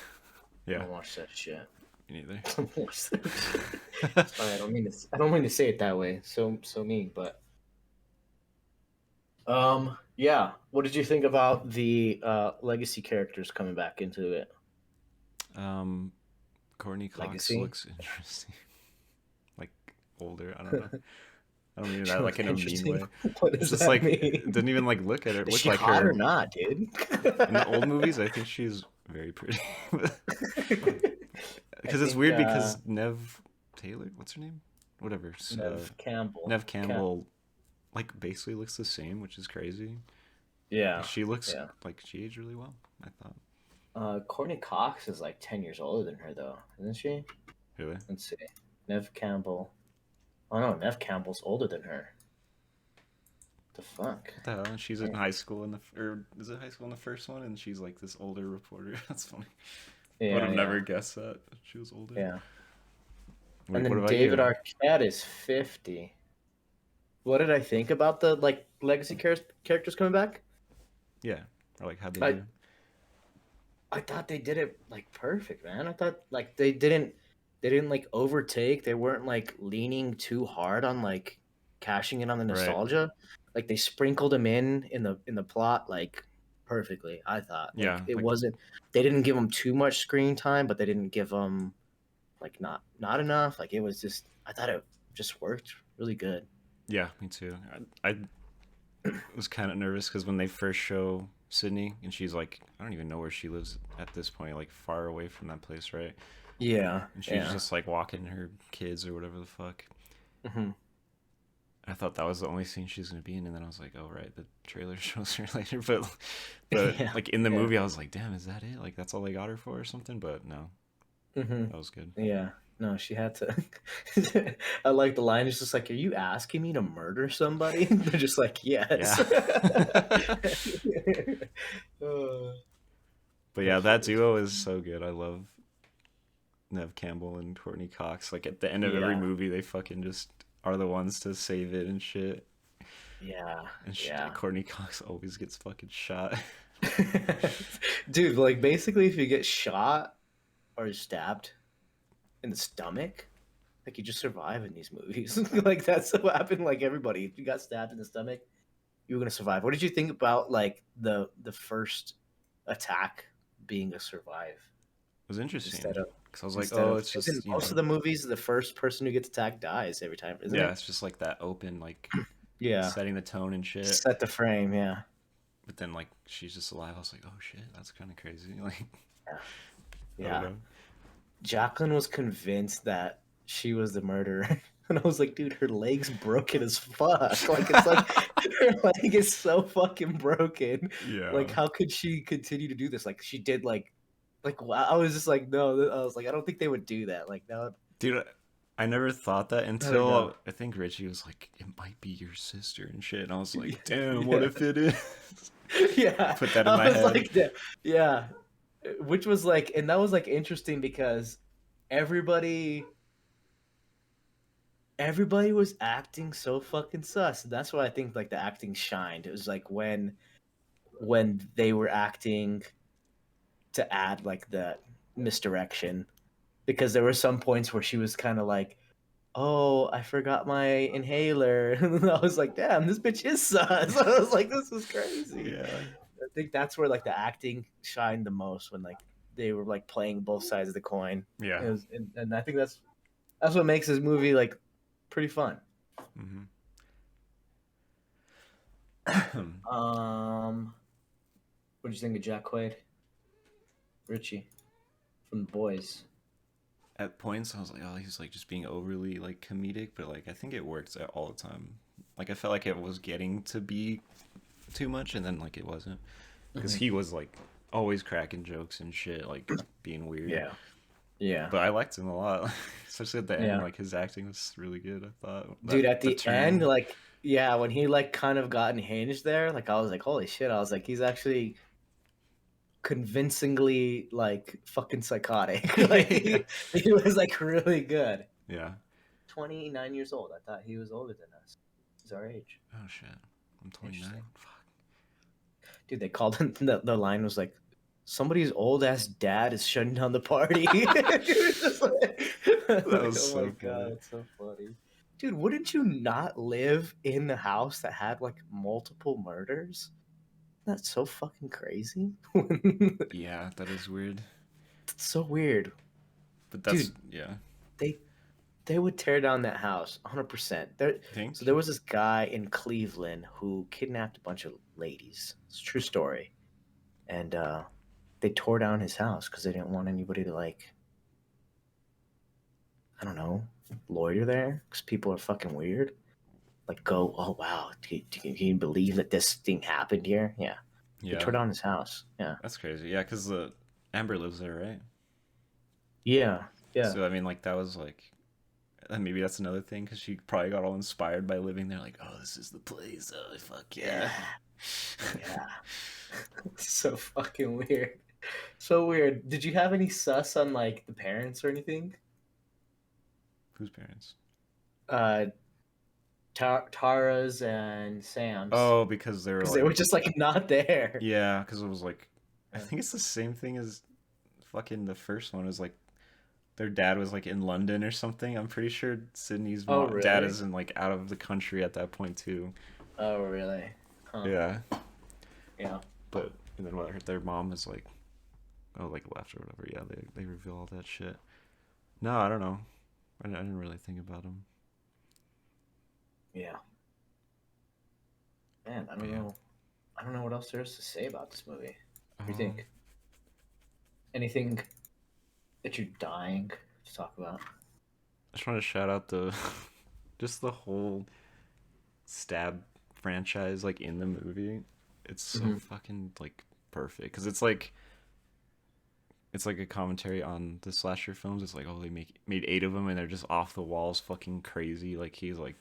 Yeah, don't watch that shit. me neither. I don't watch that shit. Sorry, I don't mean to say it that way. So mean, but yeah. What did you think about the legacy characters coming back into it? um, Courtney Cox Legacy? looks interesting, like older. I don't know. I don't mean She that like looks in a mean interesting. way. What It's does just that like it mean? didn't even like look at her, Is look she like hot or her. not, dude? In the old movies, I think she's very pretty. I Because it's think weird because Nev Taylor, what's her name? Whatever. Nev Campbell. Nev Campbell, like basically looks the same, which is crazy. Yeah, She looks yeah. like she aged really well. I thought. Courtney Cox is like 10 years older than her, though, isn't she? Really? Let's see. Nev Campbell. Oh no, Nev Campbell's older than her. The fuck? What the hell? And she's in Yeah, high school in the or is it high school in the first one? And she's like this older reporter. That's funny. I would yeah, have yeah. never guessed that she was older. Yeah. And Wait, what then about David you? Arquette is 50. What did I think about the like legacy characters coming back? Yeah. Or like how'd they I do? I thought they did it like perfect, man. I thought like they didn't like overtake. They weren't like leaning too hard on like cashing in on the Right. nostalgia. Like they sprinkled them in the plot like perfectly. I thought like Yeah. it Like wasn't. They didn't give them too much screen time, but they didn't give them like not enough. Like it was just. I thought it just worked really good. yeah, me too. I was kind of nervous because when they first show Sydney and she's like, I don't even know where she lives at this point, like far away from that place, right? Yeah, And she's yeah. just like walking her kids or whatever the fuck. Hmm. I thought that was the only scene she's gonna be in, and then I was like, oh right, the trailer shows her later. But Yeah, like in the yeah. movie, I was like, damn, is that it? Like that's all they got her for or something? But no, Hmm. that was good. Yeah. No, she had to. I like the line. It's just like, "Are you asking me to murder somebody?" They're just like, Yeah. "Yes." But yeah, That that shit was duo is funny. so good. I love Nev Campbell and Courtney Cox. Like at the end of every Yeah, movie, they fucking just are the ones to save it and shit. yeah, And yeah. Courtney Cox always gets fucking shot. Dude, like basically, if you get shot or stabbed in the stomach, like you just survive in these movies. Like that's what happened. Like everybody, if you got stabbed in the stomach, you were gonna survive. What did you think about like the first attack being a survive It was interesting instead of because I was like, instead oh, of it's because in just you most of know, the movies the first person who gets attacked dies every time, isn't yeah, it? it's just like that open like Yeah, setting the tone and shit. set the frame. Yeah, But then like she's just alive. I was like, oh shit, that's kind of crazy. Like yeah, I don't yeah. know. Jacqueline was convinced that she was the murderer. And I was like, dude, her leg's broken as fuck. Like, it's like her leg is so fucking broken. Yeah. Like, how could she continue to do this? Like, she did wow. I was just like, no. I was like, I don't think they would do that. Like, no. Dude, I never thought that I don't know. until I think Richie was like, it might be your sister and shit. And I was like, damn, what Yeah. if it is? Yeah. Put that in I my was head. like, yeah. Which was like, and that was like interesting because everybody everybody was acting so fucking sus. That's why I think like the acting shined. It was like when they were acting to add like the misdirection, because there were some points where she was kind of like, "Oh, I forgot my inhaler," and I was like, "Damn, this bitch is sus." I was like, "This is crazy." Yeah. I think that's where like the acting shined the most, when like they were like playing both sides of the coin. Yeah. And I think that's what makes this movie like pretty fun. Mm-hmm. What do you think of Jack Quaid, Richie, from the boys? At points, I was like, oh, he's like just being overly like comedic, but like I think it works all the time. Like I felt like it was getting to be too much, and then like it wasn't, because he was like always cracking jokes and shit, like being weird. Yeah, yeah, But I liked him a lot, especially at the end. yeah. Like his acting was really good. I thought Dude, that at the the end, turn. like, yeah, when he like kind of got unhinged there, like I was like, holy shit! I was like, he's actually convincingly like fucking psychotic. Like Yeah. he was like really good. Yeah. 29 years old. I thought he was older than us. He's our age. Oh shit. I'm 29. Fuck. Dude, they called him. The line was like, "Somebody's old ass dad is shutting down the party." Dude, just like, That was oh so my funny. god, it's so funny. Dude, wouldn't you not live in the house that had like multiple murders? That's so fucking crazy. Yeah, that is weird. It's so weird. But that's Dude, yeah. they they would tear down that house 100%. So Think? there was this guy in Cleveland who kidnapped a bunch of ladies. It's a true story. And they tore down his house because they didn't want anybody to like, I don't know, loiter there because people are fucking weird. Like, go, oh wow, can you believe that this thing happened here? Yeah, they Yeah. tore down his house. Yeah, That's crazy. Yeah, because the Amber lives there, right? yeah, yeah, So I mean, like that was like, and maybe that's another thing because she probably got all inspired by living there. Like, oh, this is the place. Oh, fuck yeah. yeah, yeah. So fucking weird. So weird. Did you have any sus on like the parents or anything? Whose parents? Uh, Tara's and Sam's, Oh, because they were because they were like, just like not there. yeah, because it was like, I think it's the same thing as fucking the first one. Is like their dad was like in London or something. I'm pretty sure Sydney's Oh dad really? is in like out of the country at that point too. Oh really? Huh. Yeah, Yeah. but and then what? Their mom is like, oh, like left or whatever. Yeah, they reveal all that shit. No, I don't know. I didn't really think about them. Yeah. Man, I But don't yeah. know. I don't know what else there is to say about this movie. What do you Um, think? Anything that you're dying to talk about? I just want to shout out the just the whole stab franchise like in the movie. It's so Hmm. fucking like perfect because it's like a commentary on the slasher films. It's like, oh, they made 8 of them and they're just off the walls, fucking crazy. Like he's like,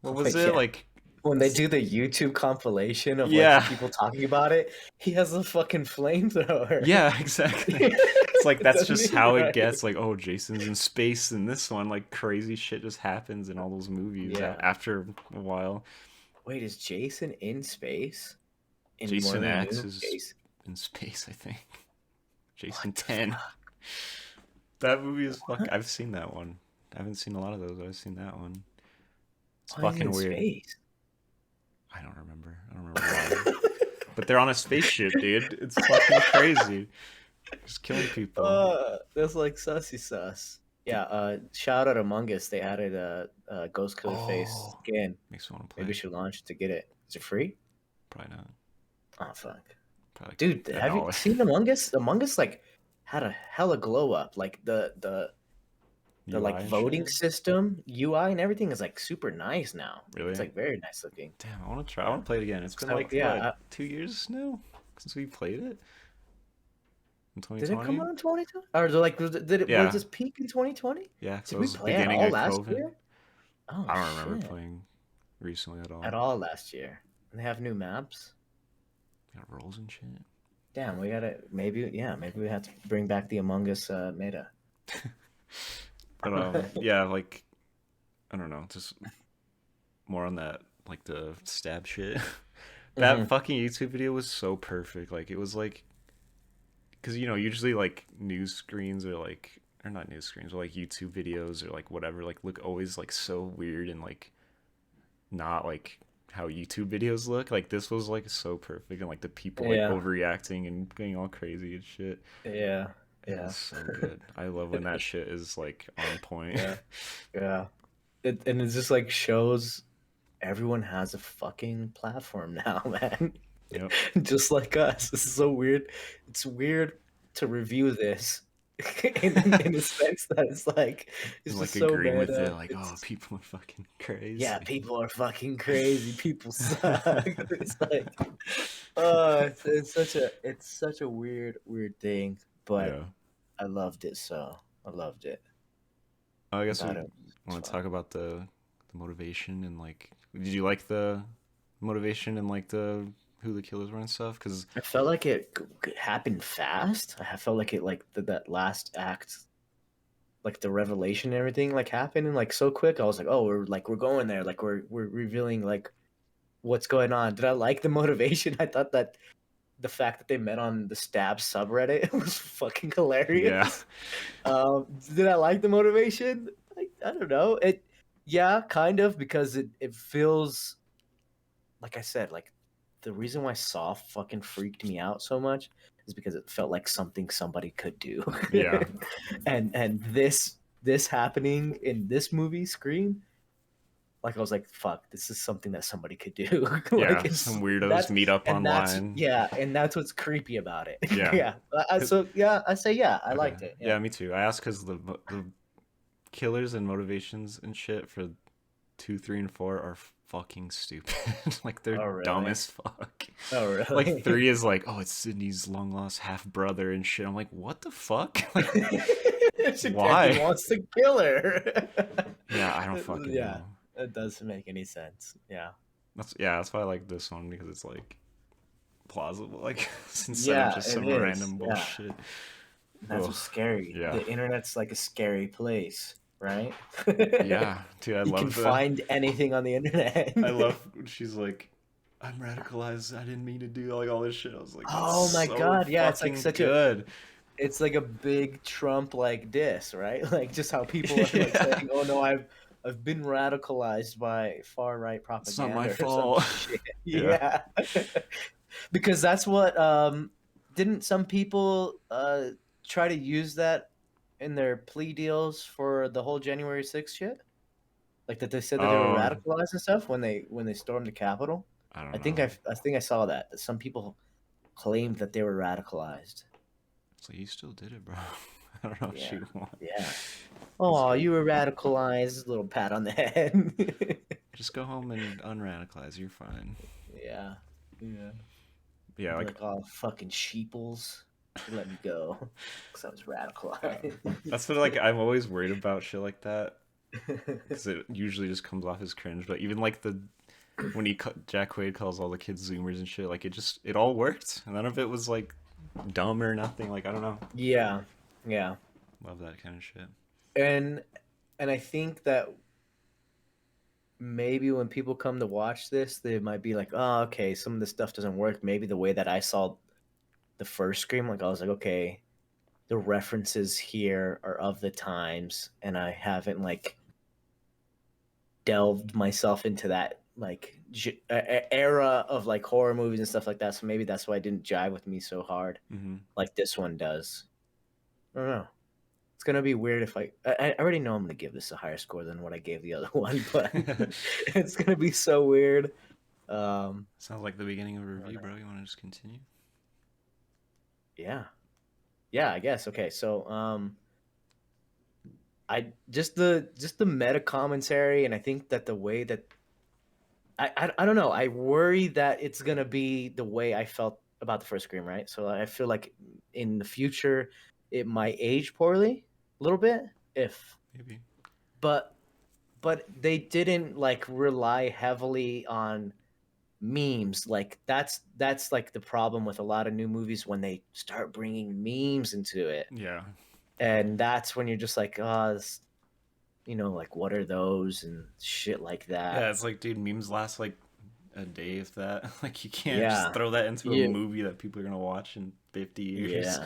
what was it Yeah. like? When they do the YouTube compilation of like Yeah, people talking about it, he has a fucking flamethrower. yeah, exactly. It's like that's Doesn't just he? how it Right. gets. Like, oh, Jason's in space in this one. Like crazy shit just happens in all those movies Yeah. after a while. Wait, is Jason in space in one Jason of the X new is Jason? in space, I think. What Jason the 10. fuck? That movie is fuck. What? I've seen that one. I haven't seen a lot of those, but I've seen that one. It's Why is he fucking in weird. space? I don't remember. I don't remember why. But they're on a spaceship, dude. It's fucking crazy. Just killing people. That's like sussy sus. Yeah, shout out Among Us. They added a Ghost Killer face Oh, skin. makes me want to Maybe we play. should launch it to get it. Is it free? Probably not. Oh fuck. Probably Dude, like a have you dollar. seen Among Us? Among Us like had a hella glow up. Like the The UI like and voting shit. system, UI, and everything is like super nice now. It's Really? like very nice looking. Damn, I want to try. I Yeah. want to play it again. It's been So like yeah, what 2 years now since we played it in did it come 2020. out in 2020? Or like was Yeah, this peak in 2020? yeah. Because it Did we was play at beginning all of last COVID. year? Oh I don't remember shit. playing recently at At all. all last year. And they have new maps. Got rolls and shit. Damn, we gotta maybe we have to bring back the Among Us meta. But yeah, like I don't know, just more on that like the stab shit. That Hmm. fucking YouTube video was so perfect. Like it was like because usually like news screens or like or not news screens or like YouTube videos or like whatever like look always like so weird and like not like how YouTube videos look. Like this was like so perfect and like the people like Yeah, overreacting and going all crazy and shit. yeah, It was yeah, so good. I love when that shit is like on point. yeah, yeah. And it just like shows everyone has a fucking platform now, man. Yep. Just like us. This is so weird. It's weird to review this in a sense that it's And just like so agreeing with it, meta. like, oh, It's people are fucking yeah, crazy. people are fucking crazy. People suck. It's like it's such a weird thing, but Yeah. I loved it so. I loved it. I I guess thought we it was want to fun. talk about the motivation and like, did you like the motivation and like the who the killers were and stuff? Because I felt like it happened fast. I felt like it that last act, like the revelation and everything, like happened and like so quick. I was like, oh, we're going there. Like we're revealing like what's going on. Did I like the motivation? I thought that the fact that they met on the stab subreddit was fucking yeah, hilarious. Did I like the motivation? I don't know. Yeah, kind of because it feels like I said, like the reason why Saw fucking freaked me out so much is because it felt like something somebody could do. yeah, And this happening in this movie Scream, like I was like, fuck, this is something that somebody could do. Like yeah. it's Some weirdos that's meet up and that's online. yeah, and that's what's creepy about it. Yeah. Yeah. So yeah, I say yeah, I Okay. liked it. Yeah. Yeah, me too. I asked because the killers and motivations and shit for 2, 3, and 4 are fucking stupid. Like they're Oh dumb really? as fuck. Oh Like really? 3 is like, oh, it's Sydney's long lost half brother and shit. I'm like, what the fuck? Like, And he why? wants to kill her. Yeah, I don't fucking Yeah, know. it doesn't make any sense. Yeah. That's why I like this one because it's like plausible, like instead of Yeah, just it some is. random Yeah. bullshit. That's Ugh. what's scary. Yeah. The internet's like a scary place, right? Yeah, dude, I You can love the find anything on the internet. I love when she's like, I'm radicalized. I didn't mean to do like all this shit. I was like, that's Oh my so god, yeah, fucking good. it's like a big Trump like diss, right? Like just how people are like Yeah, saying, "Oh no, I've been radicalized by far right it's not my propaganda or some fault. shit." Yeah. Yeah. Because that's what didn't some people try to use that in their plea deals for the whole January 6th shit? Like that they said that they were Oh, radicalized and stuff when they stormed the Capitol? I don't I think know. I think I saw that some people claimed that they were radicalized. It's like you still did it, bro. I don't know what Yeah. you want. Yeah. That's Oh, good. you were radicalized. Little pat on the head. Just go home and unradicalize. You're fine. Yeah. Yeah. Yeah, Be like like, oh, fucking sheeples. You let me go. Because I was yeah. radicalized. That's what like I'm always worried about shit like that because it usually just comes off as cringe. But even like the when Jack Quaid calls all the kids Zoomers and shit, like it all worked. None of it was like dumb or nothing. Like I don't know. Yeah. Yeah. Love that kind of shit. And and I think that maybe when people come to watch this, they might be like, oh, okay, some of this stuff doesn't work. Maybe the way that I saw the first Scream, like I was like, okay, the references here are of the times, and I haven't like delved myself into that like era of like horror movies and stuff like that. So maybe that's why it didn't jive with me so hard, Hmm. like this one does. I don't know. It's gonna be weird if I already know I'm gonna give this a higher score than what I gave the other one, but it's gonna be so weird. Um, Sounds like the beginning of a I don't review, know. bro. You want to just continue? Yeah, yeah, I guess. Okay, so I just the meta commentary, and I think that the way that I don't know. I worry that it's gonna be the way I felt about the first Scream, right? So I feel like in the future it might age poorly a little bit, if Maybe. but they didn't like rely heavily on memes. Like that's like the problem with a lot of new movies when they start bringing memes into it, Yeah. and that's when you're just like, oh, like what are those and shit like Yeah, that. it's like, dude, memes last like a day if that. Like, you can't just Yeah, throw that into a yeah, movie that people are gonna watch in 50 years.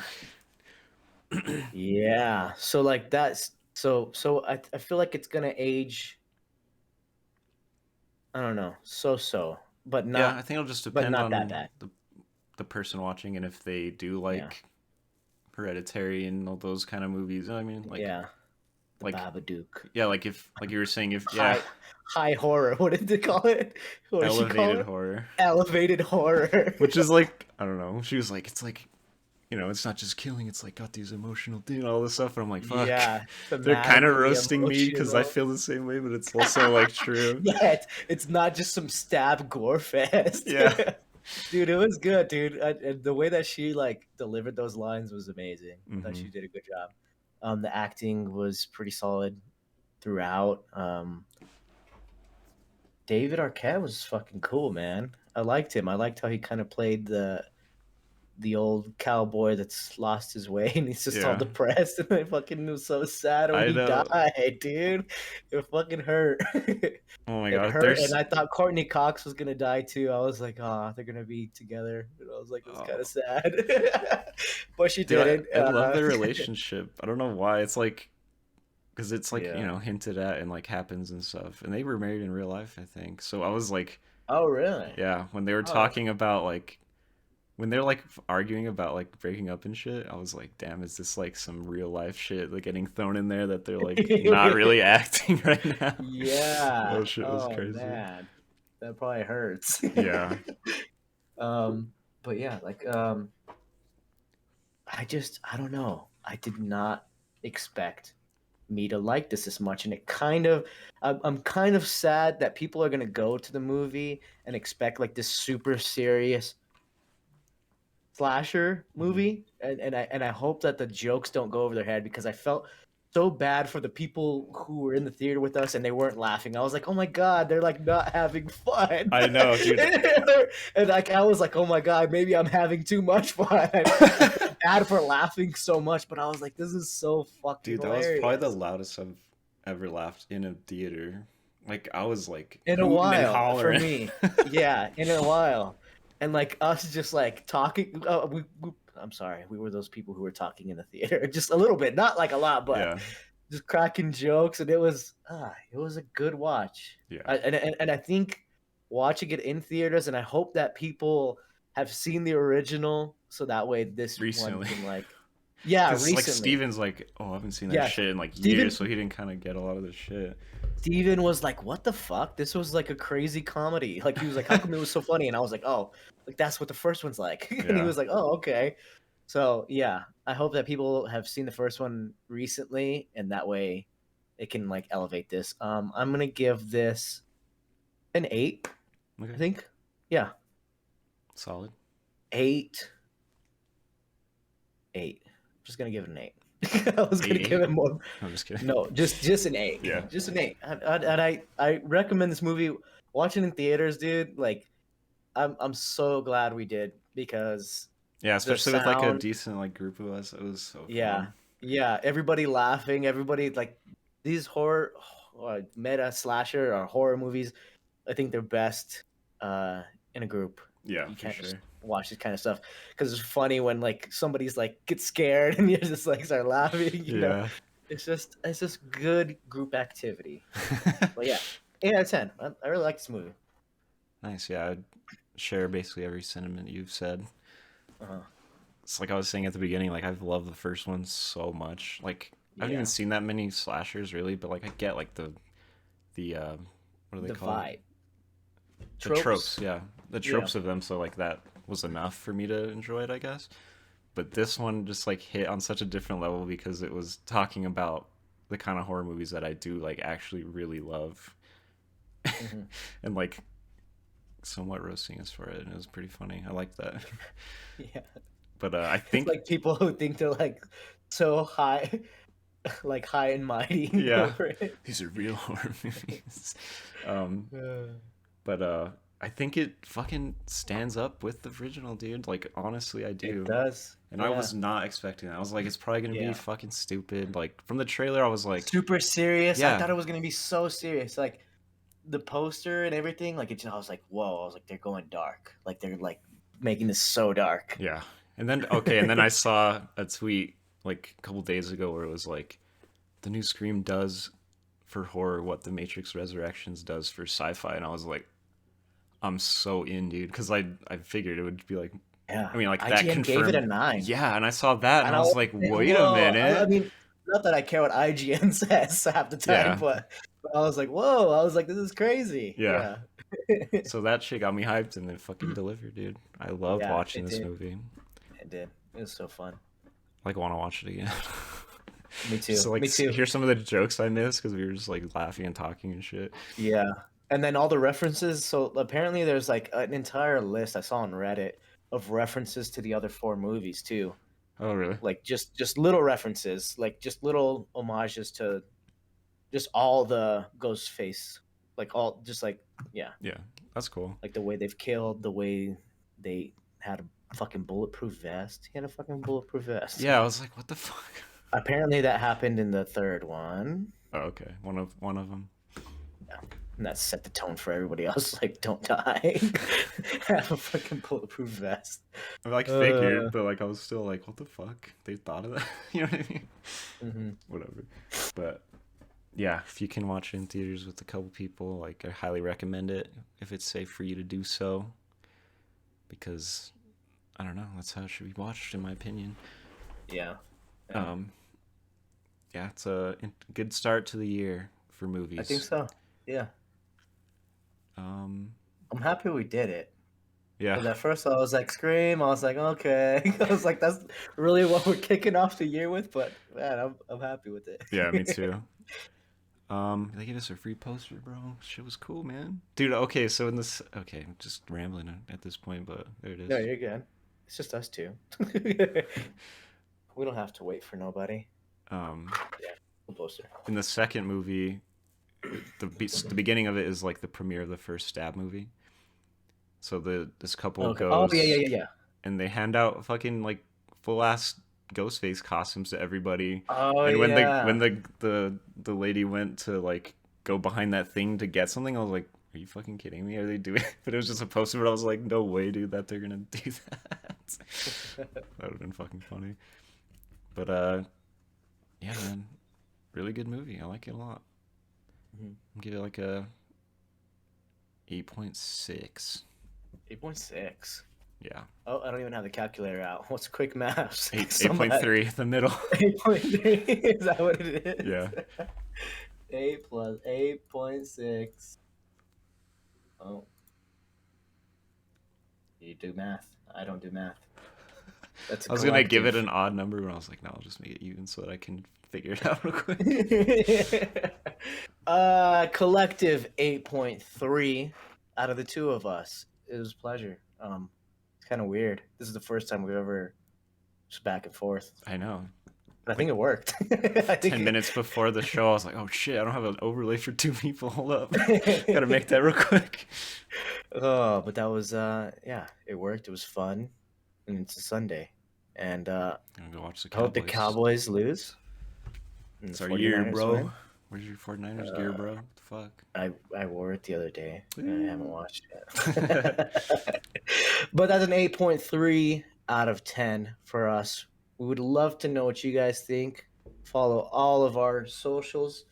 yeah. Yeah. So like that's I feel like it's gonna age, I don't know, so, but Yeah, I not think it'll just but depend not that on bad. the person watching, and if they do Yeah. like Hereditary and all those kind of movies. I mean, Yeah. The like Babadook. yeah, like if like you were saying, if yeah, High high horror. What did they call it? What did she call elevated it? horror, Elevated horror. which is like, I don't know. She was like, it's like, it's not just killing, it's like got these emotional things, all this stuff. And I'm like, fuck, Yeah, they're kind of thematically roasting me because I emotional. feel the same way, but it's also like true. Yeah, it's not just some stab gore fest. Yeah. Dude, it was good, dude. The way that she like delivered those lines was amazing. I thought Hmm. she did a good job. The acting was pretty solid throughout. David Arquette was fucking cool, man. I liked him. I liked how he kind of played the old cowboy that's lost his way and he's just all Yeah. depressed, and I fucking was so sad when I he know. died, dude. It fucking hurt. Oh my It god. hurt, and There's I thought Courtney Cox was gonna die too. I was like, oh, they're gonna be together. And I was like, that's kind of oh, sad. But she dude, didn't. I love their relationship. I don't know why. It's like, because it's like, Yeah. hinted at and like happens and stuff. And they were married in real life, I think. So I was like, Oh, really? yeah, when they were Oh, that's talking about like, when they're like arguing about like breaking up and shit, I was like, damn, is this like some real life shit like getting thrown in there that they're like not really acting right now? yeah. That shit was Oh crazy. man, that probably hurts. Yeah. um, but yeah, like I don't know. I did not expect me to like this as much, and I'm kind of sad that people are gonna go to the movie and expect like this super serious slasher Hmm. movie, and I hope that the jokes don't go over their head, because I felt so bad for the people who were in the theater with us and they weren't laughing. I was like, oh my god, they're like not having fun. I know, dude. And like I was like, oh my god, maybe I'm having too much fun. I felt bad for laughing so much, but I was like, this is so fucking Dude, that was probably the hilarious. loudest I've ever laughed in a theater. Like, I was like In a hooting and while for hollering. me. Yeah, in a while. And like us just like talking, I'm sorry, we were those people who were talking in the theater just a little bit, not like a lot, but Yeah. just cracking jokes, and it was a good watch. Yeah. And I think watching it in theaters, and I hope that people have seen the original, so that way this one Recently. can like, yeah, Because, like, recently. Steven's like, oh, I haven't seen that Yeah, shit in, like, years, Steven so he didn't kind of get a lot of the shit. Steven was like, "What the fuck? This was like a crazy comedy." Like he was like, "How come it was so funny?" And I was like, "Oh, like that's what the first one's like." And he Yeah. was like, "Oh, okay." So yeah, I hope that people have seen the first one recently, and that way it can like elevate this. I'm gonna give this an 8. I Okay. think. Yeah, Solid. 8, 8. I'm just gonna give it an 8. I was gonna 8 give 8? it more. I'm just kidding. No, just an 8. Yeah. Just an 8. And I recommend this movie. Watch it in theaters, dude. Like I'm so glad we did, because Yeah, the especially with, like, a sound, decent, like, group of us. It was so yeah, fun. yeah, everybody laughing, everybody like these horror meta slasher or horror movies. I think they're best in a group. Yeah, You for can't just sure. watch this kind of stuff, because it's funny when like somebody's like gets scared and you just like start laughing. Yeah. It's just good group activity. But yeah, 8 out of 10. I really like this movie. Nice. Yeah, I'd share basically every sentiment you've said. Uh-huh. It's like I was saying at the beginning, like, I've loved the first one so much. Like, I haven't even Yeah, seen that many slashers really, but like I get like the what do they the call it? vibe, The tropes, tropes. yeah. The Yeah. tropes of them, so like that was enough for me to enjoy it, I guess. But this one just like hit on such a different level because it was talking about the kind of horror movies that I do like actually really love, Mm-hmm. and like somewhat roasting us for it, and it was pretty funny. I like that. Yeah. But I It's think like people who think they're like so high, like high and mighty yeah, over it. these are real horror movies. Um, Uh, but I think it fucking stands up with the original, dude. Like honestly, I it do. does. And I Yeah. was not expecting that. I was like, it's probably gonna be Yeah. fucking stupid. Like from the trailer, I was like, Super serious. I yeah, thought it was gonna be so serious. Like the poster and everything. Like I was like, whoa. I was like, they're going dark. Like they're like making this so dark. yeah. And then okay, and then I saw a tweet like a couple days ago where it was like, the new Scream does for horror what the Matrix Resurrections does for sci-fi, and I was like, I'm so in, dude, because I figured it would be like, Yeah. I mean, like that IGN gave it a confirmed, 9. yeah, and I saw that and And I I was was like, like, wait a whoa. I minute, mean, not that I care what IGN says half the time, yeah, but I was like, whoa. I was like, this is crazy. yeah. Yeah. So that shit got me hyped, and it fucking delivered, dude. I loved Yeah, watching it this did. movie. It did. It was so fun. Like, want to watch it again. Me Just too. to like Me too. hear some of the jokes I missed because we were just like laughing and talking and shit. Yeah. And then all the references. So apparently there's like an entire list I saw on Reddit of references to the other 4 movies too. Oh, really? Like just little references, like just little homages to just all the ghost face. Like all just like yeah, Yeah, that's cool. like the way they've killed, the way they had a fucking bulletproof vest. He had a fucking bulletproof vest. Yeah, I was like, what the fuck? Apparently that happened in the third one. Oh, okay, one of them. Yeah. And that set the tone for everybody else. Like, don't die. Have a fucking bulletproof vest. I like figured, but like I was still like, what the fuck? They thought of that? You know what I mean? Mm-hmm. Whatever. But yeah, if you can watch it in theaters with a couple people, like I highly recommend it if it's safe for you to do so. Because I don't know, that's how it should be watched, in my opinion. Yeah. Yeah. Yeah, it's a good start to the year for movies. I think so. Yeah. Um, I'm happy we did it. yeah. Because at first I was like, Scream. I was like, okay. I was like, that's really what we're kicking off the year with. But man, I'm happy with it. Yeah, me too. They gave us a free poster, bro. Shit was cool, man. Dude, okay, so in this, okay, I'm just rambling at this point, but there it is. No, you're good. It's just us two. We don't have to wait for nobody. Yeah, poster. In the second movie, the beginning of it is like the premiere of the first Stab movie. So this couple goes. Oh yeah. And they hand out fucking like full ass Ghostface costumes to everybody. Oh And when yeah. the lady went to like go behind that thing to get something, I was like, are you fucking kidding me? Are they doing? But it was just a poster. But I was like, no way, dude, that they're gonna do that. That would have been fucking funny. But yeah, man, really good movie. I like it a lot. Mm-hmm. I'll give it like a 8.6. 8.6. Yeah. Oh, I don't even have the calculator out. What's quick math? 8.3, the middle. 8.3. Is that what it is? Yeah. 8 plus 8.6. Oh. You do math. I don't do math. That's I was gonna give it an odd number, but I was like, no, I'll just make it even so that I can figure it out real quick. Collective 8.3 out of the two of us. It was a pleasure. It's kind of weird. This is the first time we've ever just back and forth. I know. But I think it worked. 10 minutes before the show, I was like, oh shit, I don't have an overlay for 2 people. Hold up. Gotta make that real quick. Oh, but that was yeah, it worked. It was fun. And it's a Sunday. And I'm gonna go watch the I hope Cowboys. the Cowboys lose. And It's the our year, 49ers bro. win. Where's your 49ers gear, bro? What the fuck? I wore it the other day. I haven't watched it. But that's an 8.3 out of 10 for us. We would love to know what you guys think. Follow all of our socials.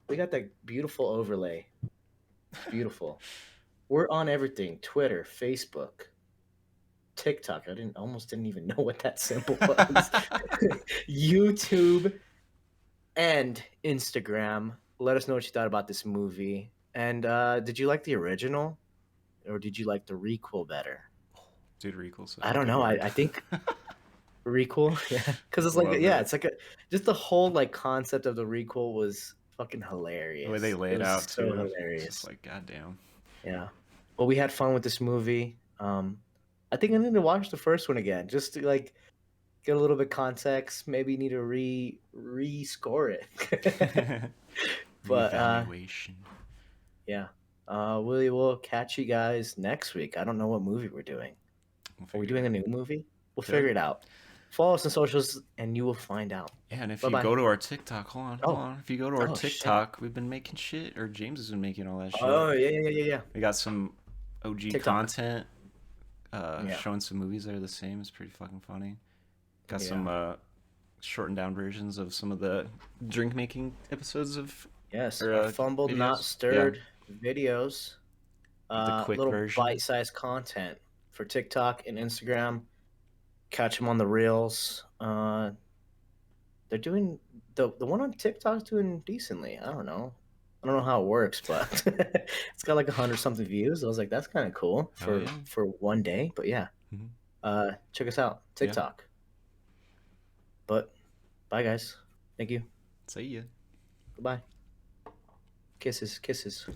We got that beautiful overlay. Beautiful. We're on everything. Twitter, Facebook, TikTok. I almost didn't even know what that symbol was. YouTube and Instagram. Let us know what you thought about this movie. And did you like the original, or did you like the requel better? Dude, Requel's I don't know. I think Requel, yeah, because it's like Love yeah, it. it's like a just the whole like concept of the requel was fucking The way they hilarious. lay It it was out so too. It's just hilarious. like goddamn. Yeah. Well, we had fun with this movie. I think I need to watch the first one again just to like get a little bit context. Maybe need to re-score it. But Reevaluation. yeah. We will catch you guys next week. I don't know what movie we're doing. We'll Are we figure it doing a out. new movie? We'll figure Good. it out. Follow us on socials and you will find out. Yeah, and if Bye you bye. go to our TikTok, hold Oh, on. If you go to our oh shit. TikTok, we've been making shit, or James has been making all that shit. Oh yeah. We got some OG TikTok. content, Yeah. showing some movies that are the same. It's pretty fucking funny. Got some Yeah. shortened down versions of some of the drink making episodes of Yes. or Our fumbled, not videos. Yeah, stirred videos. the quick Little version. bite-sized content for TikTok and Instagram. Catch them on the reels. They're doing the one on TikTok's doing decently. I don't know how it works, but it's got like 100 something views. I was like, that's kind of cool Oh yeah. for one day. But yeah, Mm-hmm. check us out Yeah. TikTok. But bye guys. Thank you. See ya. Goodbye. Kisses, kisses.